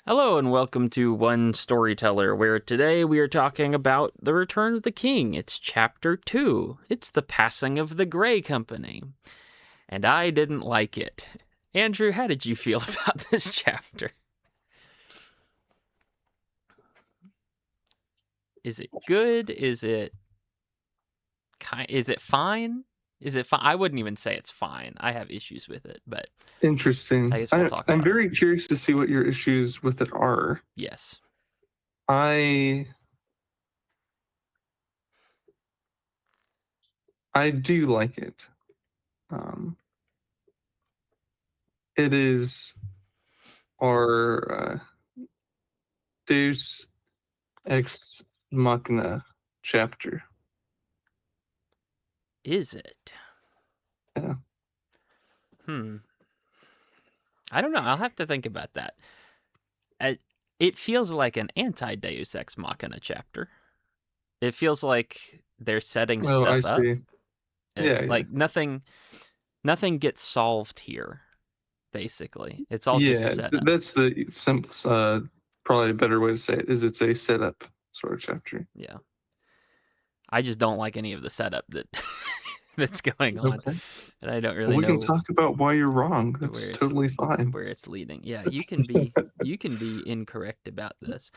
Hello and welcome to One Storyteller, where today we are talking about The Return of the King. It's Chapter 2. It's the passing of the Grey Company. And I didn't like it. Andrew, how did you feel about this chapter? Is it good? Is it fine? Is it fine? I wouldn't even say it's fine. I have issues with it, but Interesting. I guess we'll talk about I'm it. very curious to see what your issues with it are. Yes. I do like it. It is our Deus Ex Machina chapter. Is it? Yeah. I don't know. I'll have to think about that. It feels like an anti-Deus Ex Machina chapter. It feels like they're setting Oh, I stuff up. see. Yeah, Like nothing gets solved here. Basically, it's all just yeah. set up. That's probably a better way to say it. Is it's a setup sort of chapter. Yeah, I just don't like any of the setup that's going on, Okay. and I don't Well, really we can know talk about why you're wrong. where That's it's totally fine. leading. Yeah, you can be incorrect about this.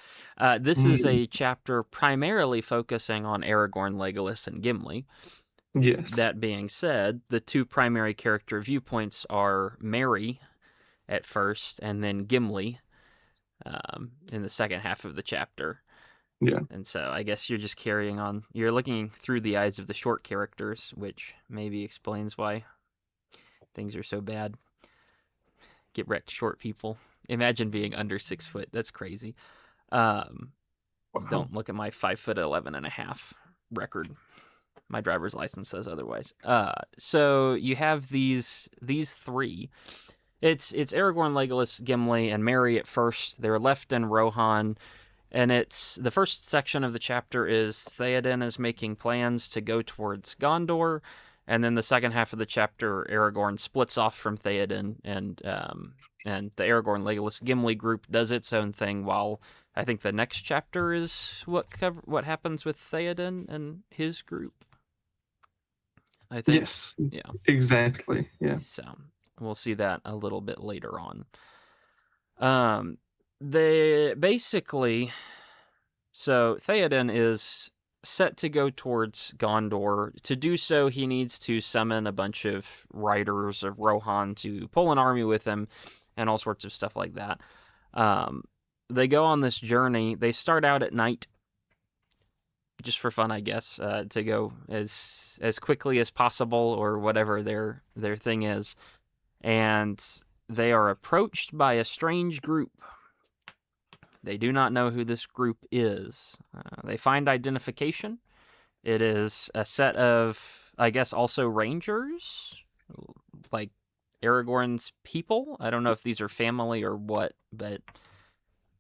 This is Mm, a chapter primarily focusing on Aragorn, Legolas, and Gimli. yes. That being said, the two primary character viewpoints are Merry at first, and then Gimli in the second half of the chapter. Yeah. And so I guess you're just carrying on. You're looking through the eyes of the short characters, which maybe explains why things are so bad. Get wrecked, short people. Imagine being under 6 foot. That's crazy. Wow. Don't look at my 5'11.5" record. My driver's license says otherwise. So you have these three. It's Aragorn, Legolas, Gimli, and Merry at first. They're left in Rohan, and it's the first section of the chapter is Theoden is making plans to go towards Gondor, and then the second half of the chapter, Aragorn splits off from Theoden, and the Aragorn, Legolas, Gimli group does its own thing. While I think the next chapter is what happens with Theoden and his group. I think, Yes, yeah. exactly. Yeah. So we'll see that a little bit later on. They basically, so Theoden is set to go towards Gondor. To do so, he needs to summon a bunch of riders of Rohan to pull an army with him, and all sorts of stuff like that. They go on this journey. They start out at night, just for fun, I guess, to go as quickly as possible, or whatever their thing is. And they are approached by a strange group. They do not know who this group is. They find identification. It is a set of, I guess, also rangers, like Aragorn's people. I don't know if these are family or what, but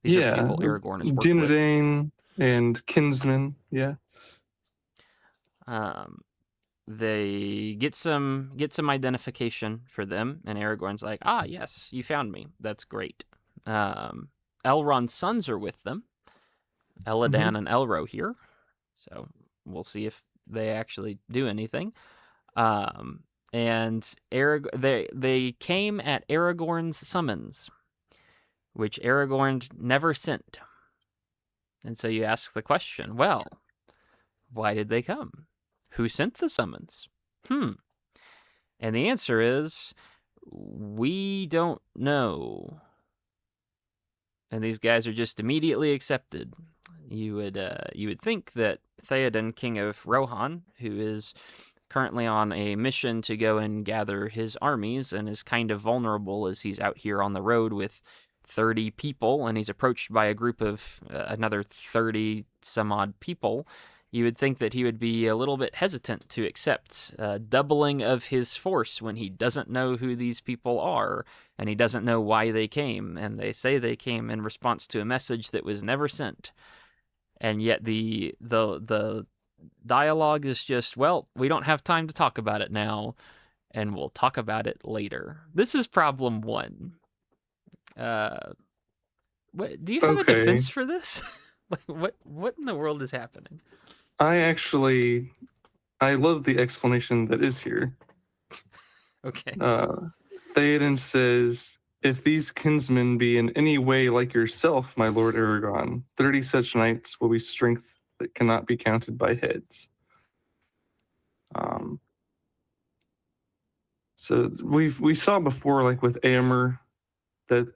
these are people Aragorn has worked with. Dunedain and kinsmen. Yeah. They get some identification for them, and Aragorn's like, "Ah, yes, you found me. That's great." Elrond's sons are with them, Eladan and Elro here, so we'll see if they actually do anything. And they came at Aragorn's summons, which Aragorn never sent. And so you ask the question, well, why did they come? Who sent the summons? And the answer is, we don't know. And these guys are just immediately accepted. You would think that Theoden, king of Rohan, who is currently on a mission to go and gather his armies and is kind of vulnerable as he's out here on the road with 30 people, and he's approached by a group of another 30 some odd people, you would think that he would be a little bit hesitant to accept doubling of his force when he doesn't know who these people are, and he doesn't know why they came, and they say they came in response to a message that was never sent. And yet the dialogue is just, well, we don't have time to talk about it now, and we'll talk about it later. This is problem one. What do you have a Okay, defense for this? Like what in the world is happening? I love the explanation that is here. Okay. Theoden says, "If these kinsmen be in any way like yourself, my lord Aragorn, 30 such knights will be strength that cannot be counted by heads." Um, so we saw before, like with Aemir, that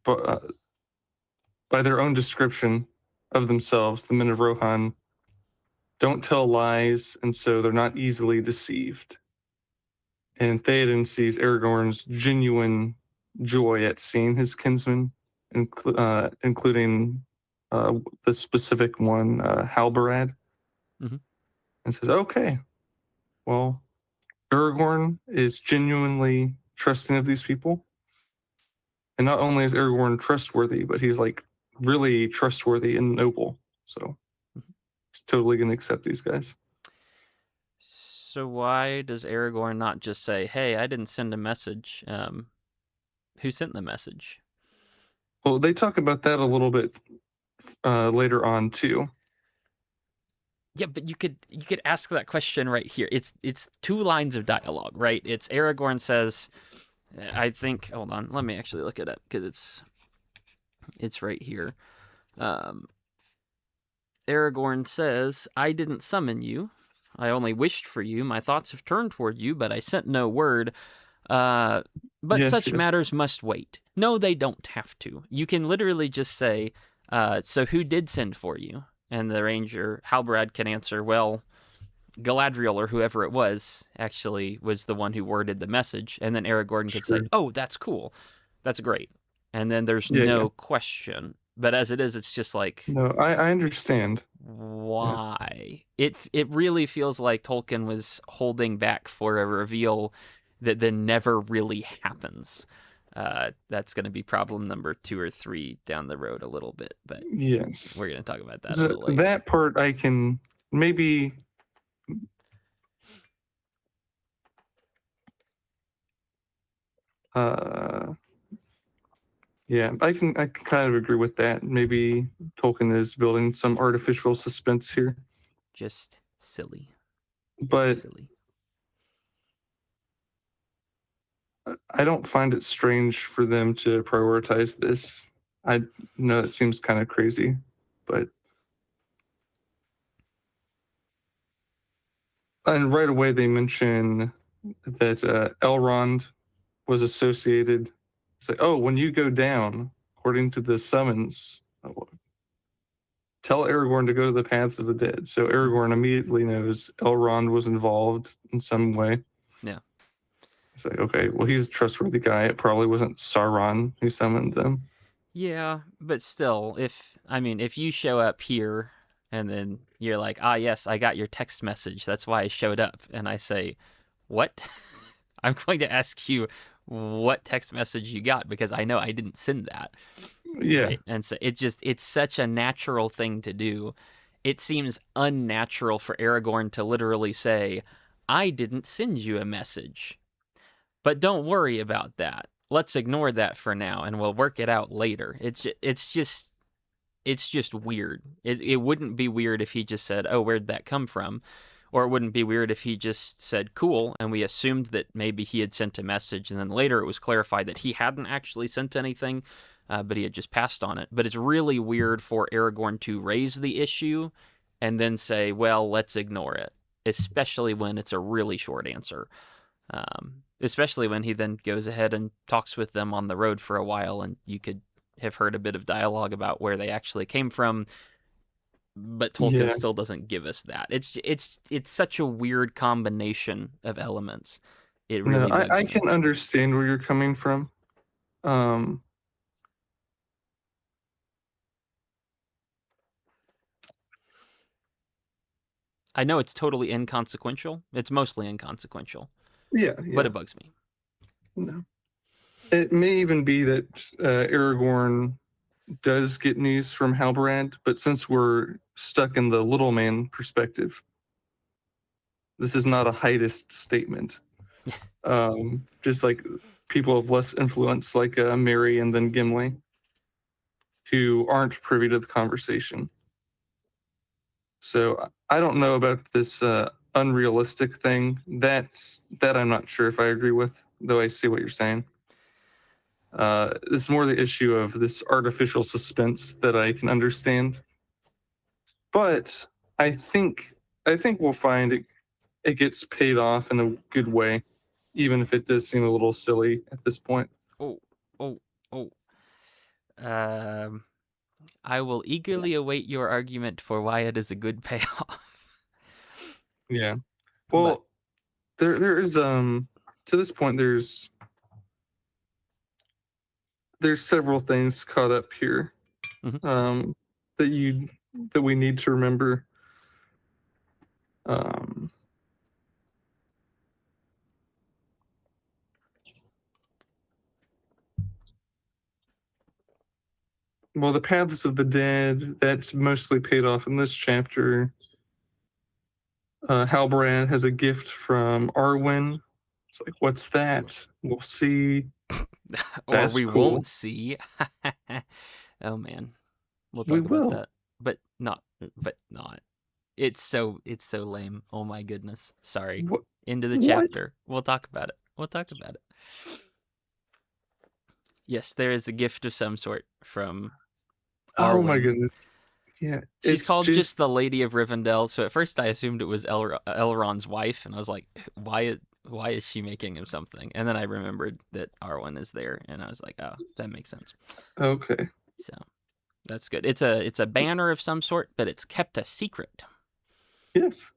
uh, by their own description of themselves, the men of Rohan don't tell lies, and so they're not easily deceived. And Theoden sees Aragorn's genuine joy at seeing his kinsmen, including the specific one, Halbarad, Hmm. and says, "Okay, well, Aragorn is genuinely trusting of these people, and not only is Aragorn trustworthy, but he's like really trustworthy and noble. So he's totally gonna accept these guys." So why does Aragorn not just say, "Hey, I didn't send a message. Who sent the message?" Well, they talk about that a little bit later on too. Yeah, but you could ask that question right here. It's two lines of dialogue, right? It's Aragorn says, I think. Hold on, let me actually look it up because it's right here. Um, Aragorn says, "I didn't summon you. I only wished for you. My thoughts have turned toward you, but I sent no word. Uh, but Yes, such yes, matters must wait." No, they don't have to. You can literally just say, "So who did send for you?" And the ranger Halbrad can answer, "Well, Galadriel or whoever it was actually was the one who worded the message." And then Aragorn could say, sure. "Oh, that's cool. That's great." And then there's Yeah, yeah. no question. But as it is, it's just like, No, I understand. Yeah. why? It really feels like Tolkien was holding back for a reveal that then never really happens. That's going to be problem number 2 or 3 down the road a little bit, but Yes. we're going to talk about that a So little later. that part I can maybe uh yeah, I can kind of agree with that. Maybe Tolkien is building some artificial suspense here. Just silly. It's But silly. I don't find it strange for them to prioritize this. I know it seems kind of crazy, but and right away they mention that Elrond was associated. It's like, oh, when you go down, according to the summons, tell Aragorn to go to the paths of the dead. So Mhm. Aragorn immediately knows Elrond was involved in some way. Yeah. It's like, okay, well, he's a trustworthy guy. It probably wasn't Sauron who summoned them. Yeah, but still, if you show up here and then you're like, "Ah, yes, I got your text message. That's why I showed up." And I say, "What?" I'm going to ask you what text message you got because I know I didn't send that, Yeah, right? And so it's such a natural thing to do. It seems unnatural for Aragorn to literally say, "I didn't send you a message." But don't worry about that. Let's ignore that for now and we'll work it out later. It's just weird. It wouldn't be weird if he just said, "Oh, where'd that come from?" Or it wouldn't be weird if he just said, "Cool," and we assumed that maybe he had sent a message, and then later it was clarified that he hadn't actually sent anything, but he had just passed on it. But it's really weird for Aragorn to raise the issue and then say, "Well, let's ignore it," especially when it's a really short answer. Especially when he then goes ahead and talks with them on the road for a while, and you could have heard a bit of dialogue about where they actually came from, but Tolkien yeah. still doesn't give us that. It's such a weird combination of elements. It No, really bugs I me. can understand where you're coming from. Um, I know it's totally inconsequential. It's mostly inconsequential, yeah, but yeah. it bugs me. No. It may even be that Aragorn does get news from Halbrand, but since we're stuck in the little man perspective, this is not a heightest statement. Just like people of less influence, like Mary and then Gimli. who aren't privy to the conversation. So I don't know about this unrealistic thing. That I'm not sure if I agree with, though I see what you're saying. It's more the issue of this artificial suspense that I can understand. But I think we'll find it gets paid off in a good way, even if it does seem a little silly at this point. Oh, oh, oh. I will eagerly await your argument for why it is a good payoff. Yeah. But Well, there is to this point there's several things caught up here Mhm. that we need to remember. Um, well, the paths of the dead, that's mostly paid off in this chapter. Halbrand has a gift from Arwen. It's like, what's that? We'll see. or That's we cool. won't see. Oh man, we'll We talk about will. that. But not. But not. It's so lame. Oh my goodness. Sorry. What? Into the What? chapter. We'll talk about it. We'll talk about it. Yes, there is a gift of some sort from Oh my Arwen. goodness. Yeah, She's it's called just just the Lady of Rivendell, so at first I assumed it was Elrond's wife, and I was like, why is she making him something? And then I remembered that Arwen is there, and I was like, oh, that makes sense. okay. So that's good. It's a banner of some sort, but it's kept a secret. Yes.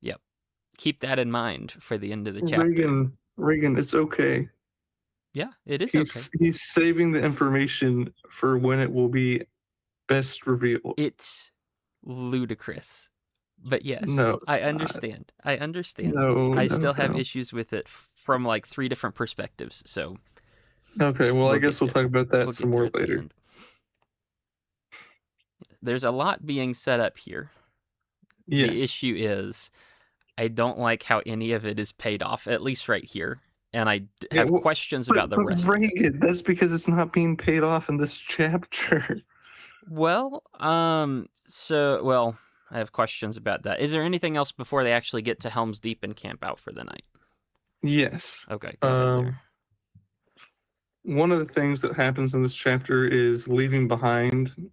Yep. Keep that in mind for the end of the chapter. Reagan, it's okay. Yeah, it is okay. He's saving the information for when it will be best revealed. It's ludicrous. But yes, No, I it's not. understand. I understand. No, I no, still have no. issues with it from like 3 different perspectives, so Okay, well, I we'll guess get we'll there. talk about that We'll some get there more at the later. end. There's a lot being set up here. The Yes. issue is I don't like how any of it is paid off, at least right here, and I Yeah, have well, questions about the but rest of it. Reagan, that's because it's not being paid off in this chapter. Well, well, I have questions about that. Is there anything else before they actually get to Helm's Deep and camp out for the night? Yes. Okay, go ahead there. Um, one of the things that happens in this chapter is leaving behind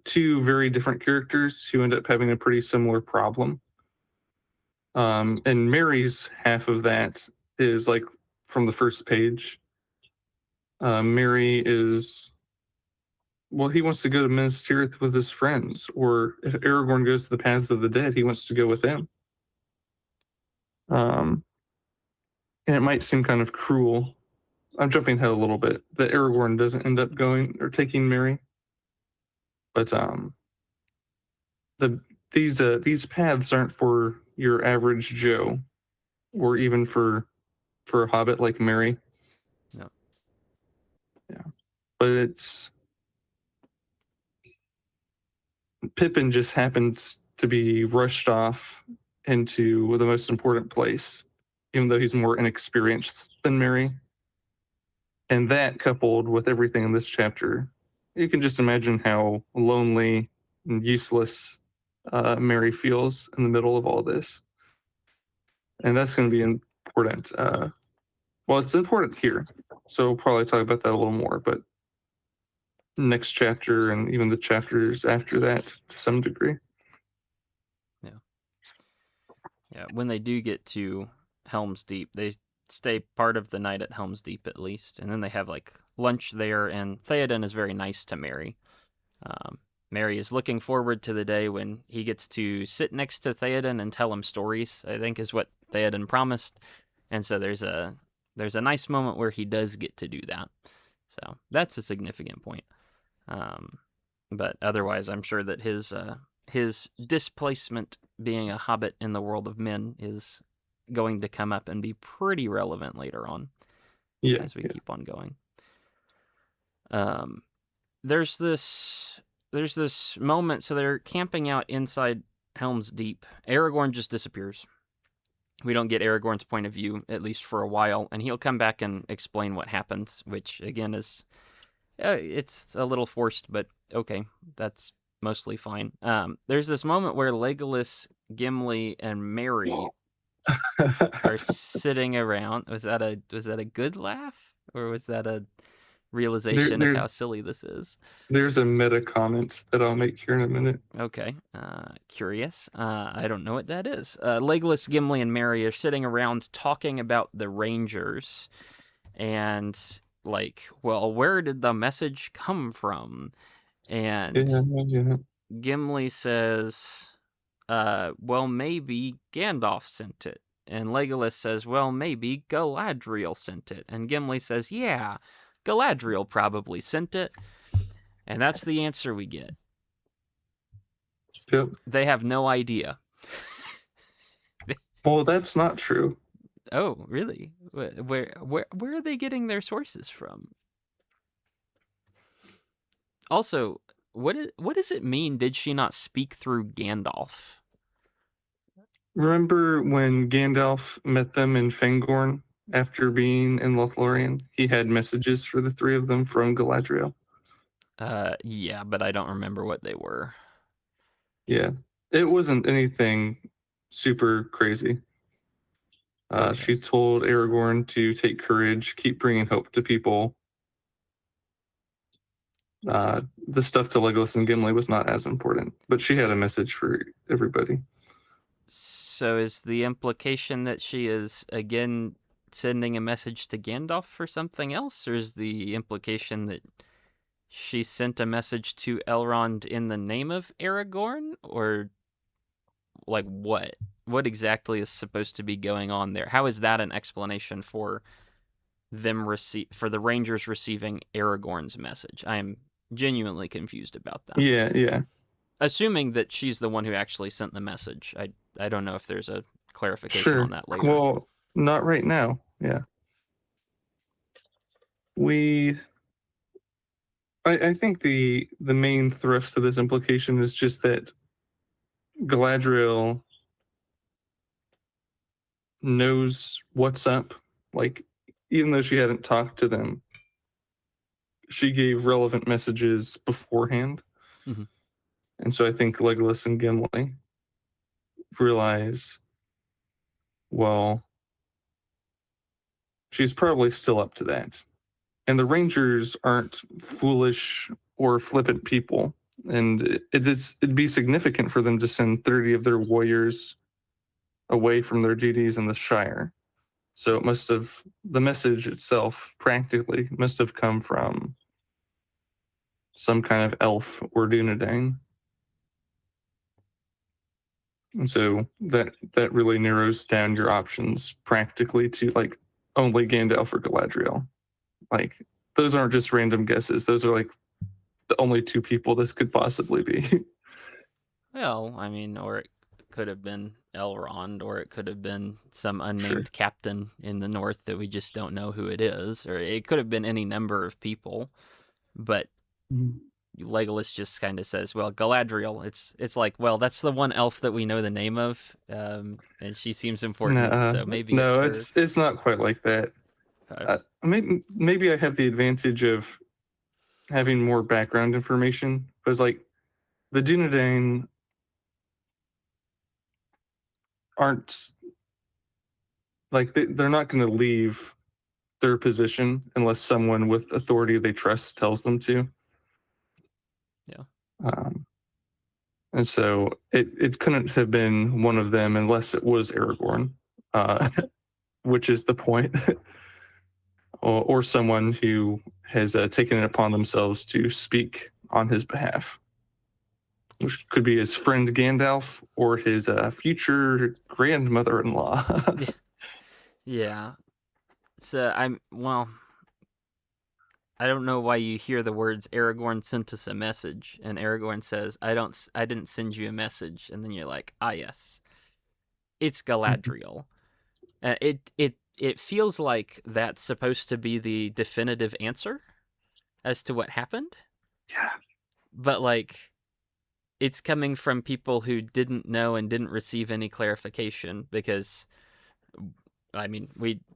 two very different characters who end up having a pretty similar problem. And Mary's half of that is like from the first page. Mary is, well, he wants to go to Minas Tirith with his friends, or if Aragorn goes to the paths of the dead, he wants to go with him. Um, and it might seem kind of cruel. I'm jumping ahead a little bit that Aragorn doesn't end up going or taking Mary, but the these paths aren't for your average Joe, or even for a hobbit like Mary. No. Yeah, but it's Pippin just happens to be rushed off into the most important place, even though he's more inexperienced than Mary. And that, coupled with everything in this chapter, you can just imagine how lonely and useless Mary feels in the middle of all this. And that's going to be important. Well, it's important here. So we'll probably talk about that a little more, but next chapter and even the chapters after that to some degree. Yeah. Yeah, when they do get to Helm's Deep, they stay part of the night at Helm's Deep at least, and then they have like lunch there. And Theoden is very nice to Mary. Mary is looking forward to the day when he gets to sit next to Theoden and tell him stories. I think is what Theoden promised, and so there's a nice moment where he does get to do that. So that's a significant point. But otherwise, I'm sure that his displacement being a hobbit in the world of men is going to come up and be pretty relevant later on Yeah, as we yeah. keep on going. There's this moment, so they're camping out inside Helm's Deep. Aragorn just disappears. We don't get Aragorn's point of view, at least for a while, and he'll come back and explain what happens, which again is It's a little forced, but okay, that's mostly fine. There's this moment where Legolas, Gimli, and Merry are sitting around. Was that a good laugh, or was that a there, realization of there's how silly this is? there's a meta comment that I'll make here in a minute. Okay, curious. I don't know what that is. Legolas, Gimli, and Merry are sitting around talking about the Rangers, and like, well, where did the message come from? And Yeah, yeah. Gimli says, well, maybe Gandalf sent it. And Legolas says, well, maybe Galadriel sent it. And Gimli says, yeah, Galadriel probably sent it. And that's the answer we get. Yep. They have no idea. Well, that's not true. Oh, really? Where are they getting their sources from? Also, what does it mean? Did she not speak through Gandalf? Remember when Gandalf met them in Fangorn after being in Lothlorien? He had messages for the three of them from Galadriel. Yeah, but I don't remember what they were. Yeah, it wasn't anything super crazy. Okay. She told Aragorn to take courage, keep bringing hope to people. The stuff to Legolas and Gimli was not as important, but she had a message for everybody. So is the implication that she is again sending a message to Gandalf for something else, or is the implication that she sent a message to Elrond in the name of Aragorn, or like what? What exactly is supposed to be going on there? How is that an explanation for for the Rangers receiving Aragorn's message? I am genuinely confused about that. Yeah, yeah, Assuming that she's the one who actually sent the message. I don't know if there's a clarification on sure. that later. Well, not right now. Yeah, we. I think the main thrust of this implication is just that Galadriel knows what's up. Like, even though she hadn't talked to them, she gave relevant messages beforehand. Mm-hmm. And so I think Legolas and Gimli realize, well, she's probably still up to that. And the Rangers aren't foolish or flippant people. And it'd be significant for them to send 30 of their warriors away from their duties in the Shire. So the message itself practically must have come from some kind of elf or Dunedain. And so that really narrows down your options practically to like only Gandalf or Galadriel. Like those aren't just random guesses. Those are like the only two people this could possibly be. Well, I mean, or it could have been Elrond, or it could have been some Sure. unnamed captain in the north that we just don't know who it is, or it could have been any number of people. But Mhm. Legolas just kind of says, "Well, Galadriel." It's like, well, that's the one elf that we know the name of, and she seems important, Nah, so maybe it's no, her. it's not quite like that. Uh, Maybe I have the advantage of having more background information because like the Dunedain aren't like they're not going to leave their position unless someone with authority they trust tells them to. yeah, Um, and so it couldn't have been one of them unless it was Aragorn, uh, which is the point, or someone who has taken it upon themselves to speak on his behalf, which could be his friend Gandalf or his future grandmother-in-law. yeah. So I'm well. I don't know why you hear the words Aragorn sent us a message, and Aragorn says, I didn't send you a message," and then you're like, ah, yes, it's Galadriel. It feels like that's supposed to be the definitive answer as to what happened, Yeah, but like it's coming from people who didn't know and didn't receive any clarification because I mean,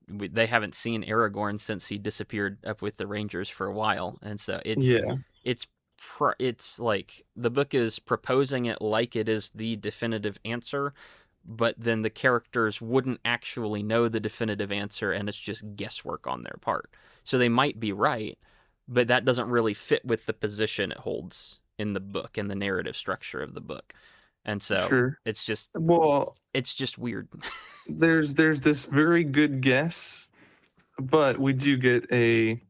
they haven't seen Aragorn since he disappeared up with the Rangers for a while, and so Yeah, it's it's like the book is proposing it like it is the definitive answer, but then the characters wouldn't actually know the definitive answer, and it's just guesswork on their part. So they might be right, but that doesn't really fit with the position it holds in the book and the narrative structure of the book. And so sure. it's just Well, weird. there's this very good guess, but we do get a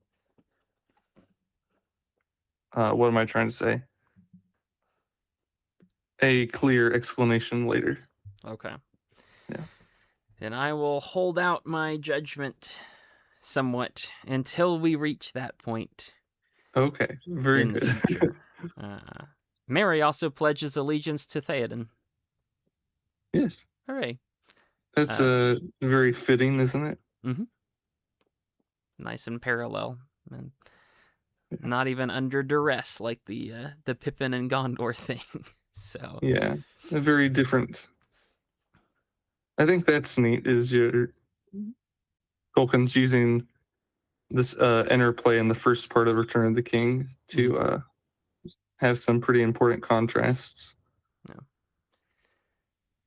what am I trying to say? A clear explanation later. Okay. Yeah. Then I will hold out my judgment somewhat until we reach that point Okay, very in the good. future. Merry also pledges allegiance to Theoden. Yes, Hooray. that's very fitting, isn't it? Mm-hmm. Nice and parallel. And not even under duress like the Pippin and Gondor thing. So Yeah, a very different. I think that's neat. Is your Tolkien's using this interplay in the first part of Return of the King to have some pretty important contrasts. yeah.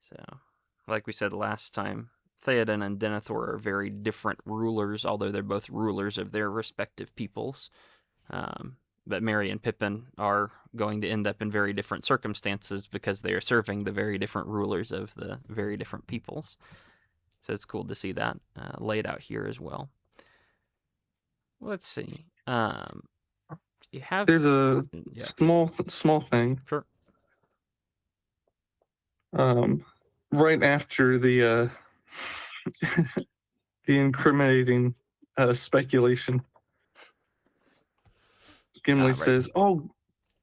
So, like we said last time, Theoden and Denethor are very different rulers, although they're both rulers of their respective peoples. But Merry and Pippin are going to end up in very different circumstances because they are serving the very different rulers of the very different peoples. So it's cool to see that laid out here as well. Let's see. You have There's a yeah, small thing. sure. Right after the the incriminating speculation, Gimli Right. says, "Oh,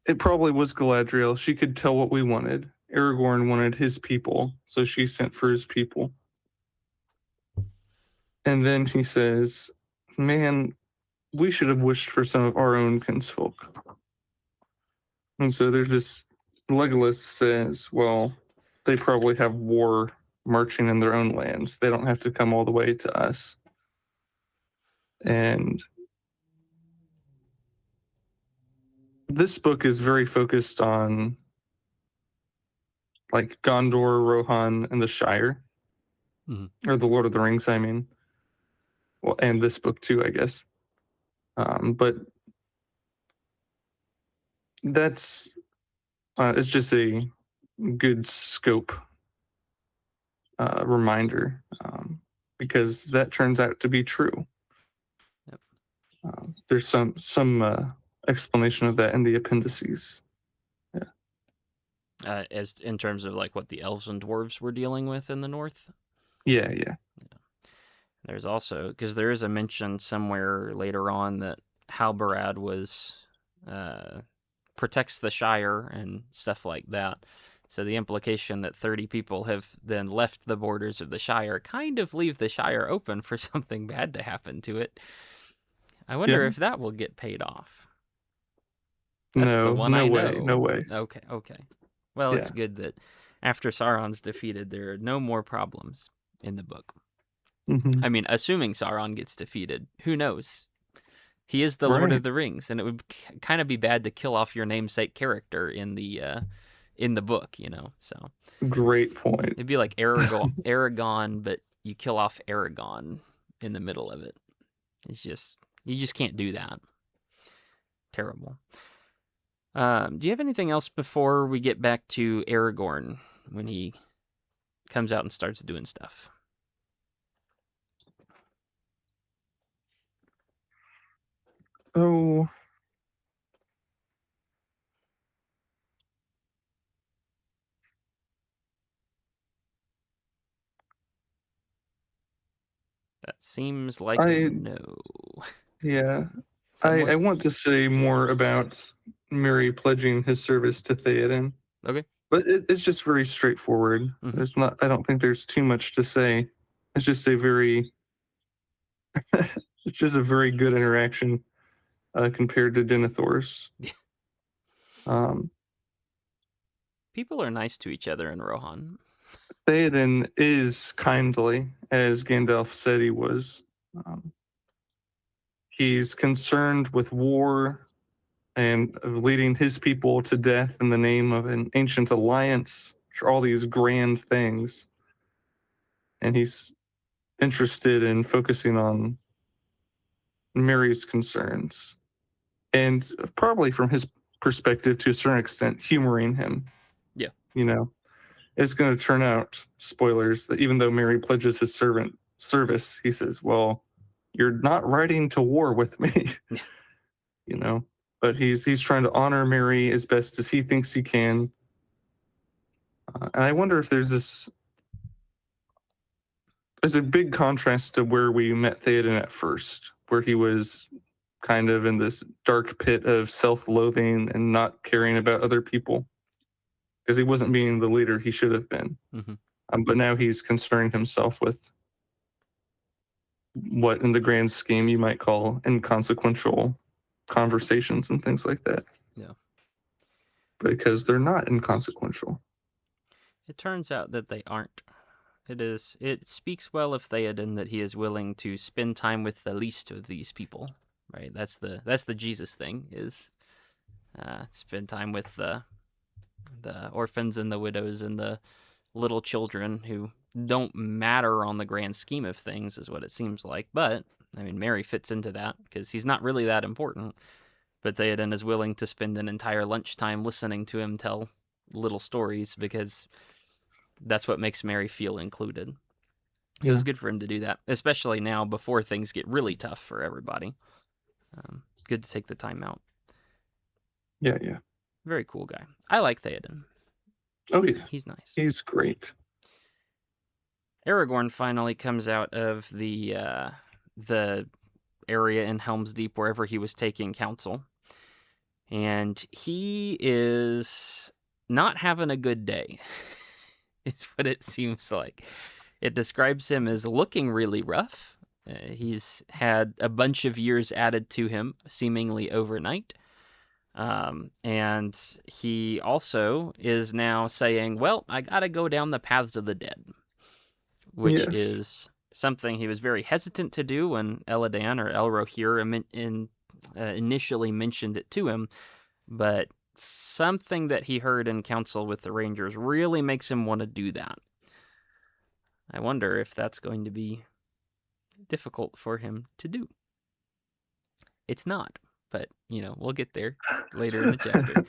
it probably was Galadriel. She could tell what we wanted. Aragorn wanted his people, so she sent for his people." And then he says, "Man, we should have wished for some of our own kinsfolk." And so there's this Legolas says, "Well, they probably have war marching in their own lands. They don't have to come all the way to us." And this book is very focused on like Gondor, Rohan, and the Shire, or the Lord of the Rings, I mean. Well, and this book too, I guess. But that's it's just a good scope reminder because that turns out to be true. Yep. There's some explanation of that in the appendices. As in terms of like what the elves and dwarves were dealing with in the north. Yeah. There's also because there is a mention somewhere later on that Halbarad was protects the Shire and stuff like that. So the implication that 30 people have then left the borders of the Shire kind of leave the Shire open for something bad to happen to it. I wonder Yeah. if that will get paid off. That's the one No I way, no know. way. Okay. Well, Yeah. it's good that after Sauron's defeated, there are no more problems in the book. Mm-hmm. I mean, assuming Sauron gets defeated, who knows? He is the Lord Right. of the Rings, and it would kind of be bad to kill off your namesake character in the book, you know. So Great point. it'd be like Aragon, but you kill off Aragon in the middle of it. It's just you just can't do that. Terrible. Do you have anything else before we get back to Aragorn when he comes out and starts doing stuff? Oh, That seems like a I no. yeah. Somewhat I want to say more about Merry pledging his service to Theoden, okay. but it's just very straightforward. Mhm. There's not. I don't think there's too much to say. It's just a very. It's just a very good interaction compared to Denethor's. Um, People are nice to each other in Rohan. Theoden is kindly, as Gandalf said he was. Um, he's concerned with war and of leading his people to death in the name of an ancient alliance, all these grand things. And he's interested in focusing on Mary's concerns. And probably from his perspective, to a certain extent, humoring him. Yeah. You know, it's going to turn out, spoilers, that even though Mary pledges his service, he says, well, you're not riding to war with me. Yeah. You know, but he's trying to honor Mary as best as he thinks he can. And I wonder if there's a big contrast to where we met Theoden at first, where he was kind of in this dark pit of self-loathing and not caring about other people because he wasn't being the leader he should have been. Mm-hmm. But now he's concerning himself with what in the grand scheme you might call inconsequential conversations and things like that. Yeah. Because they're not inconsequential. It turns out that they aren't. It speaks well of Theoden that he is willing to spend time with the least of these people, right? That's the Jesus thing, is spend time with the orphans and the widows and the little children who don't matter on the grand scheme of things, is what it seems like. But I mean, Mary fits into that because he's not really that important. But Theoden is willing to spend an entire lunchtime listening to him tell little stories because that's what makes Mary feel included. So Yeah. it's good for him to do that, especially now before things get really tough for everybody. Good to take the time out. Yeah. Very cool guy. I like Theoden. Oh, yeah. He's nice. He's great. Aragorn finally comes out of the area in Helm's Deep wherever he was taking counsel. And he is not having a good day. It's what it seems like. It describes him as looking really rough. He's had a bunch of years added to him, seemingly overnight. And he also is now saying, well, I gotta go down the paths of the dead, which is something he was very hesitant to do when Eladan or Elrohir initially mentioned it to him. But something that he heard in council with the Rangers really makes him want to do that. I wonder if that's going to be difficult for him to do. It's not, but we'll get there later in the chapter.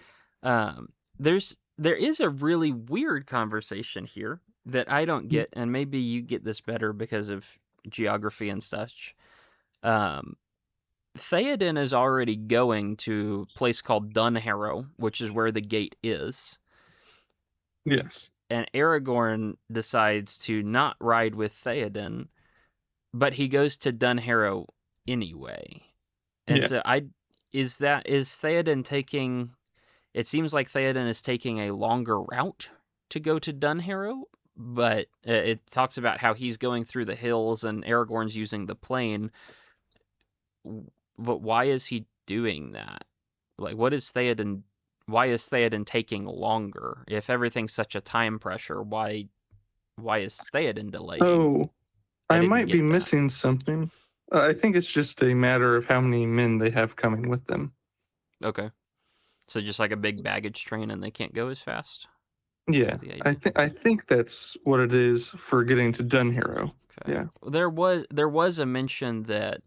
There is a really weird conversation here that I don't get, and maybe you get this better because of geography and such. Theoden is already going to a place called Dunharrow, which is where the gate is. Yes. And Aragorn decides to not ride with Theoden, but he goes to Dunharrow anyway. And so is Theoden taking... It seems like Theoden is taking a longer route to go to Dunharrow, but it talks about how he's going through the hills and Aragorn's using the plain. But why is he doing that? Like, why is Theoden taking longer? If everything's such a time pressure, why is Theoden delaying? Oh, I might be missing something. I think it's just a matter of how many men they have coming with them. Okay. So just like a big baggage train and they can't go as fast? Yeah, I think that's what it is for getting to Dunharrow. Okay. Yeah. There was a mention that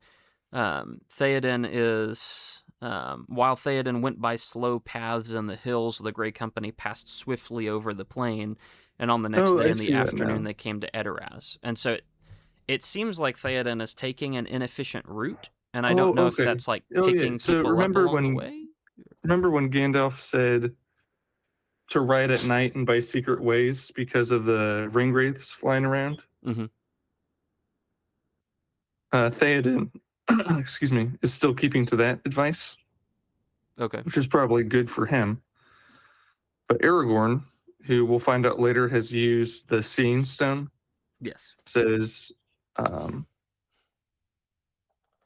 Theoden is... while Theoden went by slow paths in the hills, the Grey Company passed swiftly over the plain, and on the next day in the afternoon they came to Edoras. And so it seems like Theoden is taking an inefficient route, and I don't know if that's like picking people up along the way. Remember when Gandalf said to ride at night and by secret ways because of the ringwraiths flying around? Mm-hmm. Theoden, excuse me, is still keeping to that advice. Okay. Which is probably good for him. But Aragorn, who we'll find out later has used the Seeing Stone, says,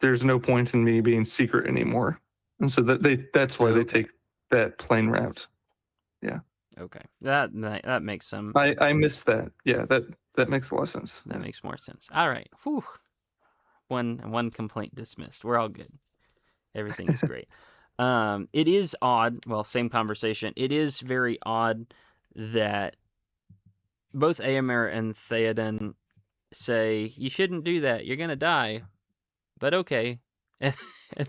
there's no point in me being secret anymore. And so that's why they take that plain route. Yeah. Okay, that makes some. I missed that. Yeah, that makes a lot of sense. That Yeah. makes more sense. All right. Whew. One complaint dismissed. We're all good. Everything is great. It is odd. Well, same conversation. It is very odd that both Aemir and Theoden say, you shouldn't do that. You're going to die. But okay. And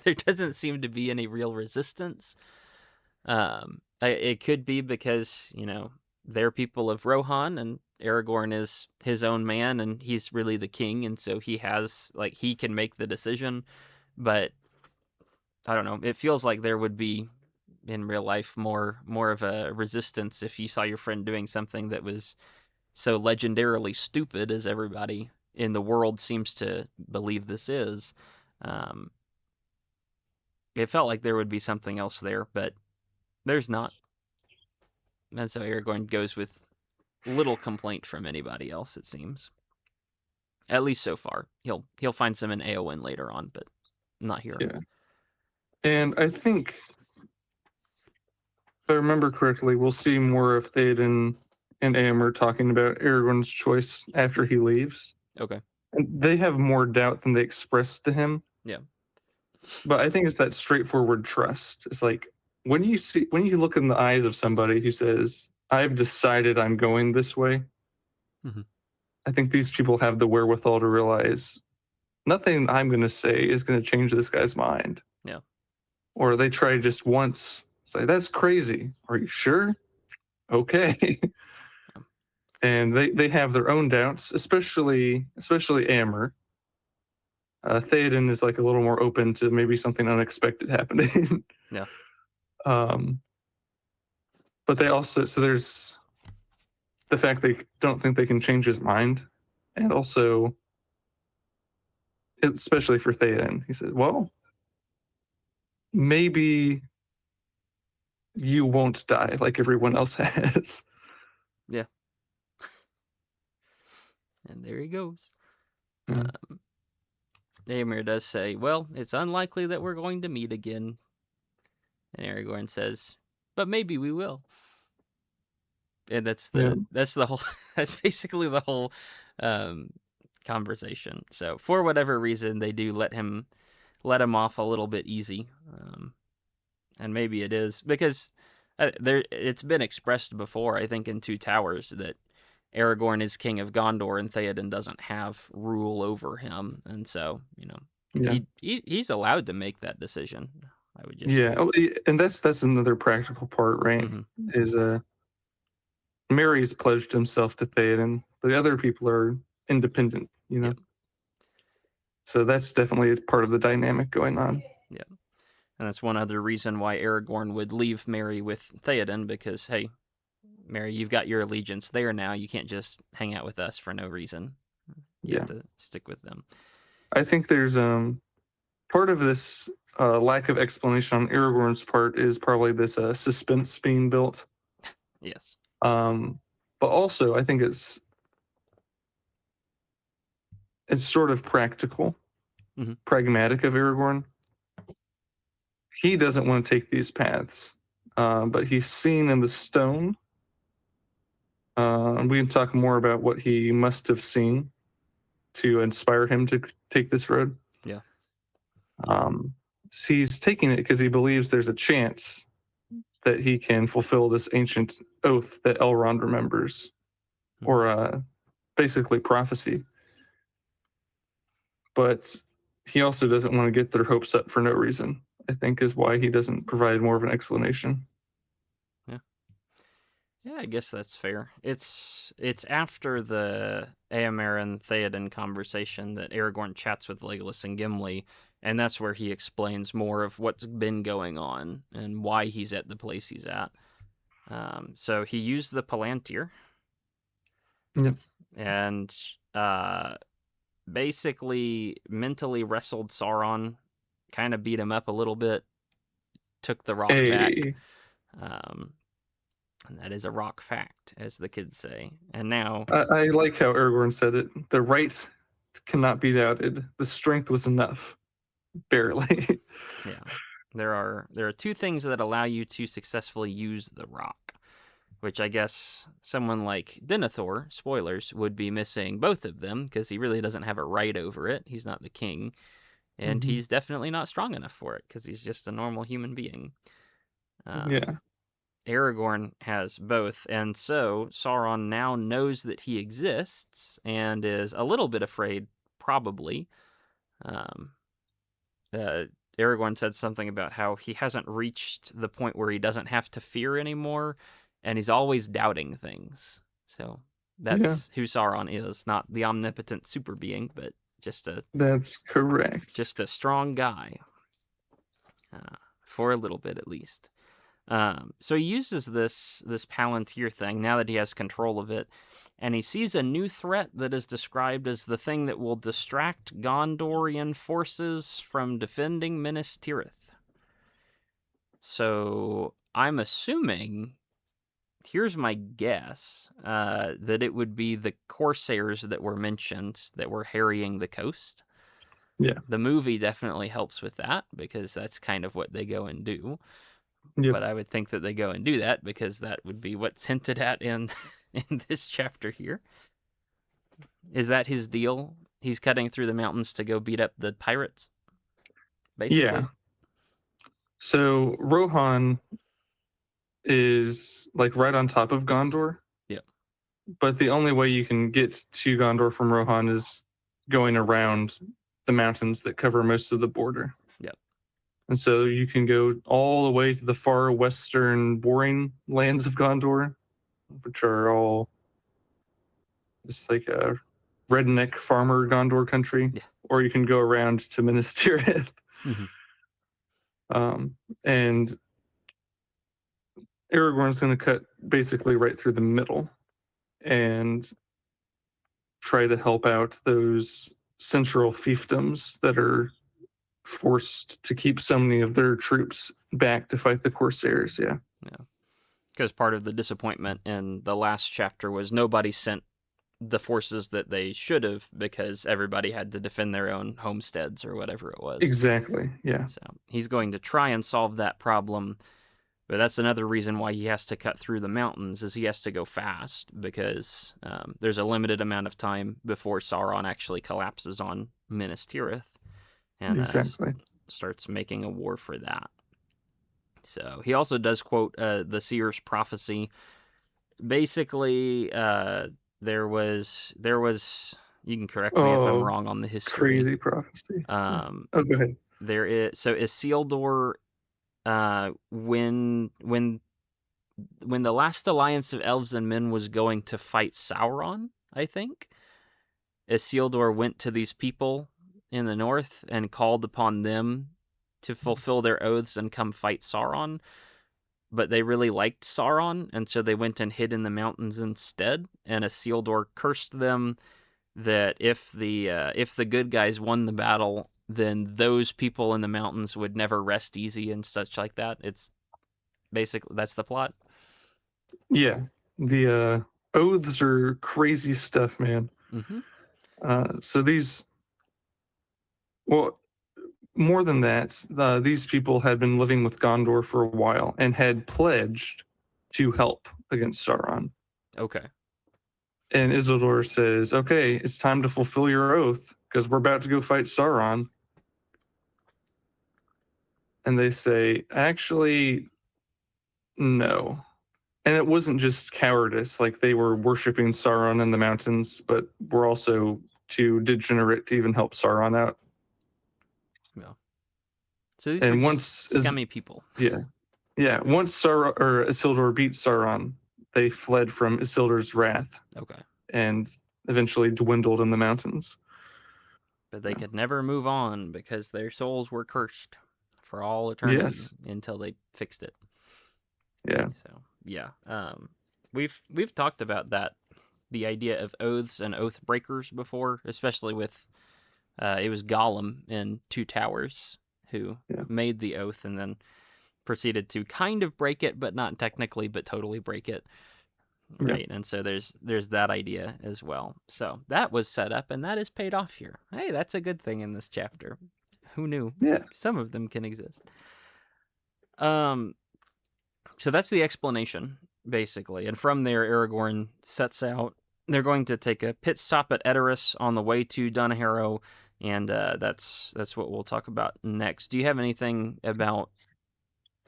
there doesn't seem to be any real resistance. It could be because, they're people of Rohan and Aragorn is his own man and he's really the king. And so he can make the decision. But I don't know. It feels like there would be in real life more of a resistance if you saw your friend doing something that was so legendarily stupid as everybody in the world seems to believe this is. Um, it felt like there would be something else there, but there's not. And so Aragorn goes with little complaint from anybody else, it seems. At least so far. He'll find some in Eowyn later on, but not here. Yeah. And I think, if I remember correctly, we'll see more of Theoden and Aemir talking about Aragorn's choice after he leaves. Okay. And they have more doubt than they express to him. Yeah. But I think it's that straightforward trust. It's like when you look in the eyes of somebody who says, I've decided I'm going this way, Mhm. I think these people have the wherewithal to realize nothing I'm going to say is going to change this guy's mind. Yeah. Or they try just once, say, that's crazy. Are you sure? Okay. And they have their own doubts, especially Amber. Theoden is like a little more open to maybe something unexpected happening. Yeah. But they also, so there's the fact they don't think they can change his mind, and also, especially for Theoden, he says, "Well, maybe you won't die like everyone else has." Yeah. And there he goes. Mm. Aemir does say, well, it's unlikely that we're going to meet again. And Aragorn says, but maybe we will. And that's the whole, that's basically the whole conversation. So for whatever reason, they do let him off a little bit easy. And maybe it is because it's been expressed before, I think, in Two Towers that Aragorn is king of Gondor and Theoden doesn't have rule over him. And so, he's allowed to make that decision. I would just and that's another practical part, right? Mm-hmm. Is Merry's pledged himself to Theoden, but the other people are independent, Yep. So that's definitely part of the dynamic going on. Yeah. And that's one other reason why Aragorn would leave Merry with Theoden, because, hey, Merry, you've got your allegiance there now. You can't just hang out with us for no reason. You have to stick with them. I think there's part of this lack of explanation on Aragorn's part is probably this suspense being built. Yes. But also, I think it's sort of practical, pragmatic of Aragorn. He doesn't want to take these paths, but he's seen in the stone. We can talk more about what he must have seen to inspire him to take this road. Yeah. He's taking it because he believes there's a chance that he can fulfill this ancient oath that Elrond remembers, or basically prophecy. But he also doesn't want to get their hopes up for no reason, I think, is why he doesn't provide more of an explanation. Yeah, I guess that's fair. It's after the Eomer and Theoden conversation that Aragorn chats with Legolas and Gimli, and that's where he explains more of what's been going on and why he's at the place he's at. So he used the Palantir. Yep. And basically mentally wrestled Sauron, kind of beat him up a little bit, took the rock back. And that is a rock fact, as the kids say. And now I like how Aragorn said it. The right cannot be doubted. The strength was enough. Barely. Yeah. There are two things that allow you to successfully use the rock. which I guess someone like Denethor, spoilers, would be missing both of them because he really doesn't have a right over it. He's not the king, and Hmm. he's definitely not strong enough for it because he's just a normal human being. Yeah. Aragorn has both, and so Sauron now knows that he exists and is a little bit afraid, probably. Um, uh, Aragorn said something about how he hasn't reached the point where he doesn't have to fear anymore, and he's always doubting things. So Yeah. that's who Sauron is, not the omnipotent super being, but just a That's correct. strong guy, for a little bit at least. So he uses this Palantir thing now that he has control of it, and he sees a new threat that is described as the thing that will distract Gondorian forces from defending Minas Tirith. So I'm assuming, here's my guess, that it would be the Corsairs that were mentioned that were harrying the coast. Yeah. The movie definitely helps with that because that's kind of what they go and do. Yep. But I would think that they go and do that because that would be what's hinted at in in this chapter here. Is that his deal? He's cutting through the mountains to go beat up the pirates, basically. Yeah. So Rohan is like right on top of Gondor, Yeah. but the only way you can get to Gondor from Rohan is going around the mountains that cover most of the border. Yep. And so you can go all the way to the far western boring lands of Gondor, which are all just like a redneck farmer Gondor country, Yeah. or you can go around to Minas Tirith. Mm-hmm. And Aragorn's going to cut basically right through the middle and try to help out those central fiefdoms that are forced to keep so many of their troops back to fight the Corsairs. Yeah. Yeah. Because part of the disappointment in the last chapter was nobody sent the forces that they should have because everybody had to defend their own homesteads or whatever it was. Exactly. Yeah. So he's going to try and solve that problem. But that's another reason why he has to cut through the mountains is he has to go fast because there's a limited amount of time before Sauron actually collapses on Minas Tirith and Exactly. starts making a war for that. So he also does quote the seer's prophecy. Basically, there was you can correct me if I'm Oh, wrong on the history. crazy prophecy. Oh, go ahead. There is Isildur when the last alliance of elves and men was going to fight Sauron, I think, Isildur went to these people in the north and called upon them to fulfill their oaths and come fight Sauron. But they really liked Sauron, and so they went and hid in the mountains instead. And Isildur cursed them that if the good guys won the battle, then those people in the mountains would never rest easy and such like that. It's basically that's the plot. Yeah. The oaths are crazy stuff, man. Mm-hmm. So these, well, more than that, these people had been living with Gondor for a while and had pledged to help against Sauron. Okay. And Isildur says, "Okay, it's time to fulfill your oath because we're about to go fight Sauron." And they say, "Actually, no." And it wasn't just cowardice; like they were worshiping Sauron in the mountains, but were also too degenerate to even help Sauron out. Yeah. So these were And just scummy people. yeah, once Isildur beat Sauron, they fled from Isildur's wrath. Okay. And eventually dwindled in the mountains. But they could never move on because their souls were cursed for all eternity Yes. until they fixed it. Yeah. So yeah, we've talked about that, the idea of oaths and oath breakers before, especially with it was Gollum in Two Towers who made the oath and then proceeded to kind of break it, but not technically, but totally break it. Right, and so there's that idea as well. So that was set up, and that is paid off here. Hey, that's a good thing in this chapter. Who knew? Yeah. Some of them can exist. So that's the explanation basically. And from there, Aragorn sets out. They're going to take a pit stop at Edoras on the way to Dunharrow, and that's what we'll talk about next. Do you have anything about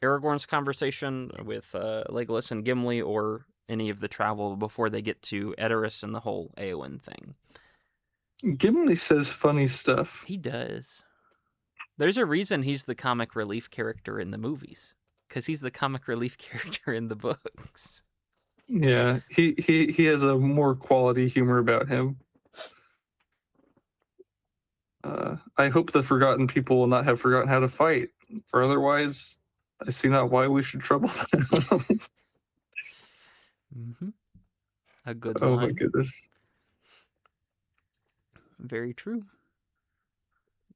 Aragorn's conversation with Legolas and Gimli, or any of the travel before they get to Edoras and the whole Eowyn thing? Gimli says funny stuff. He does. There's a reason he's the comic relief character in the movies, because he's the comic relief character in the books. Yeah, he has a more quality humor about him. I hope the forgotten people will not have forgotten how to fight, for otherwise, I see not why we should trouble them. Mm-hmm. A good Oh line. my goodness. Very true.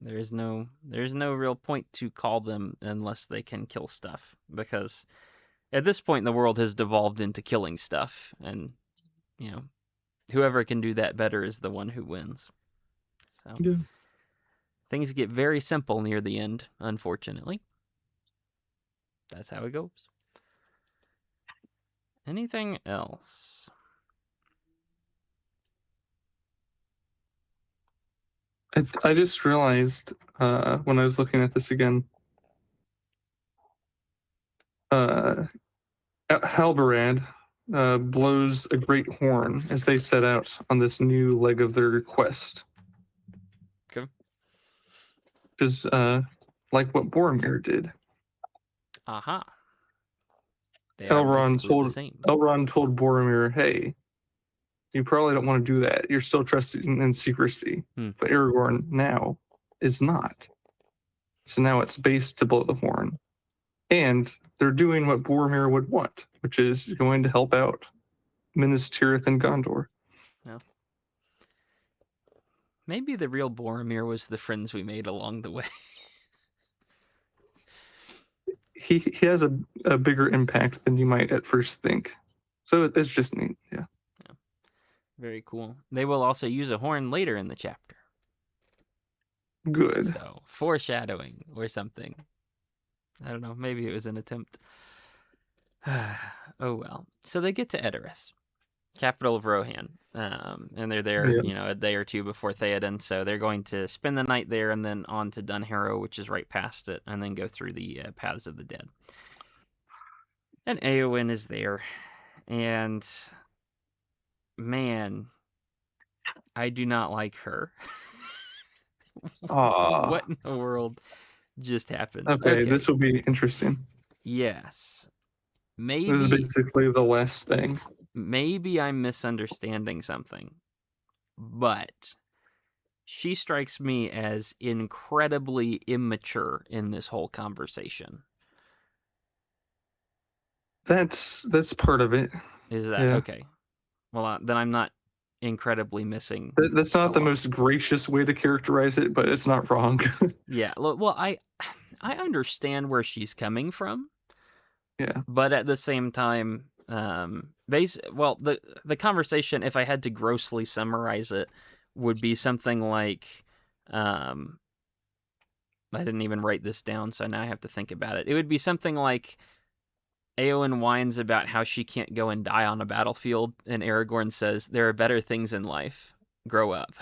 There's no real point to call them unless they can kill stuff, because at this point the world has devolved into killing stuff, and whoever can do that better is the one who wins. So Yeah. things get very simple near the end, unfortunately. That's how it goes. Anything else? I just realized when I was looking at this again, Halbarad blows a great horn as they set out on this new leg of their quest. Okay. Just like what Boromir did. Aha. They are basically the same. Elrond told Boromir, hey, you probably don't want to do that. You're still trusting in secrecy. But Aragorn now is not. So now it's based to blow the horn. And they're doing what Boromir would want, which is going to help out Minas Tirith and Gondor. Yeah. Maybe the real Boromir was the friends we made along the way. He has a bigger impact than you might at first think. So it's just neat, yeah. Very cool. They will also use a horn later in the chapter. Good. So, foreshadowing or something. I don't know. Maybe it was an attempt. Oh, well. So they get to Edoras, capital of Rohan. And they're there, a day or two before Theoden. So they're going to spend the night there and then on to Dunharrow, which is right past it, and then go through the Paths of the Dead. And Eowyn is there. And, man, I do not like her. What in the world just happened? Okay, this will be interesting. Yes. Maybe this is basically the last thing. Maybe I'm misunderstanding something, but she strikes me as incredibly immature in this whole conversation. That's part of it. Is that okay? Well, then I'm not incredibly missing. That's not the most gracious way to characterize it, but it's not wrong. Yeah. Well, I understand where she's coming from. Yeah. But at the same time, the conversation, if I had to grossly summarize it, would be something like, I didn't even write this down, so now I have to think about it. It would be something like Eowyn whines about how she can't go and die on a battlefield, and Aragorn says, "There are better things in life. Grow up."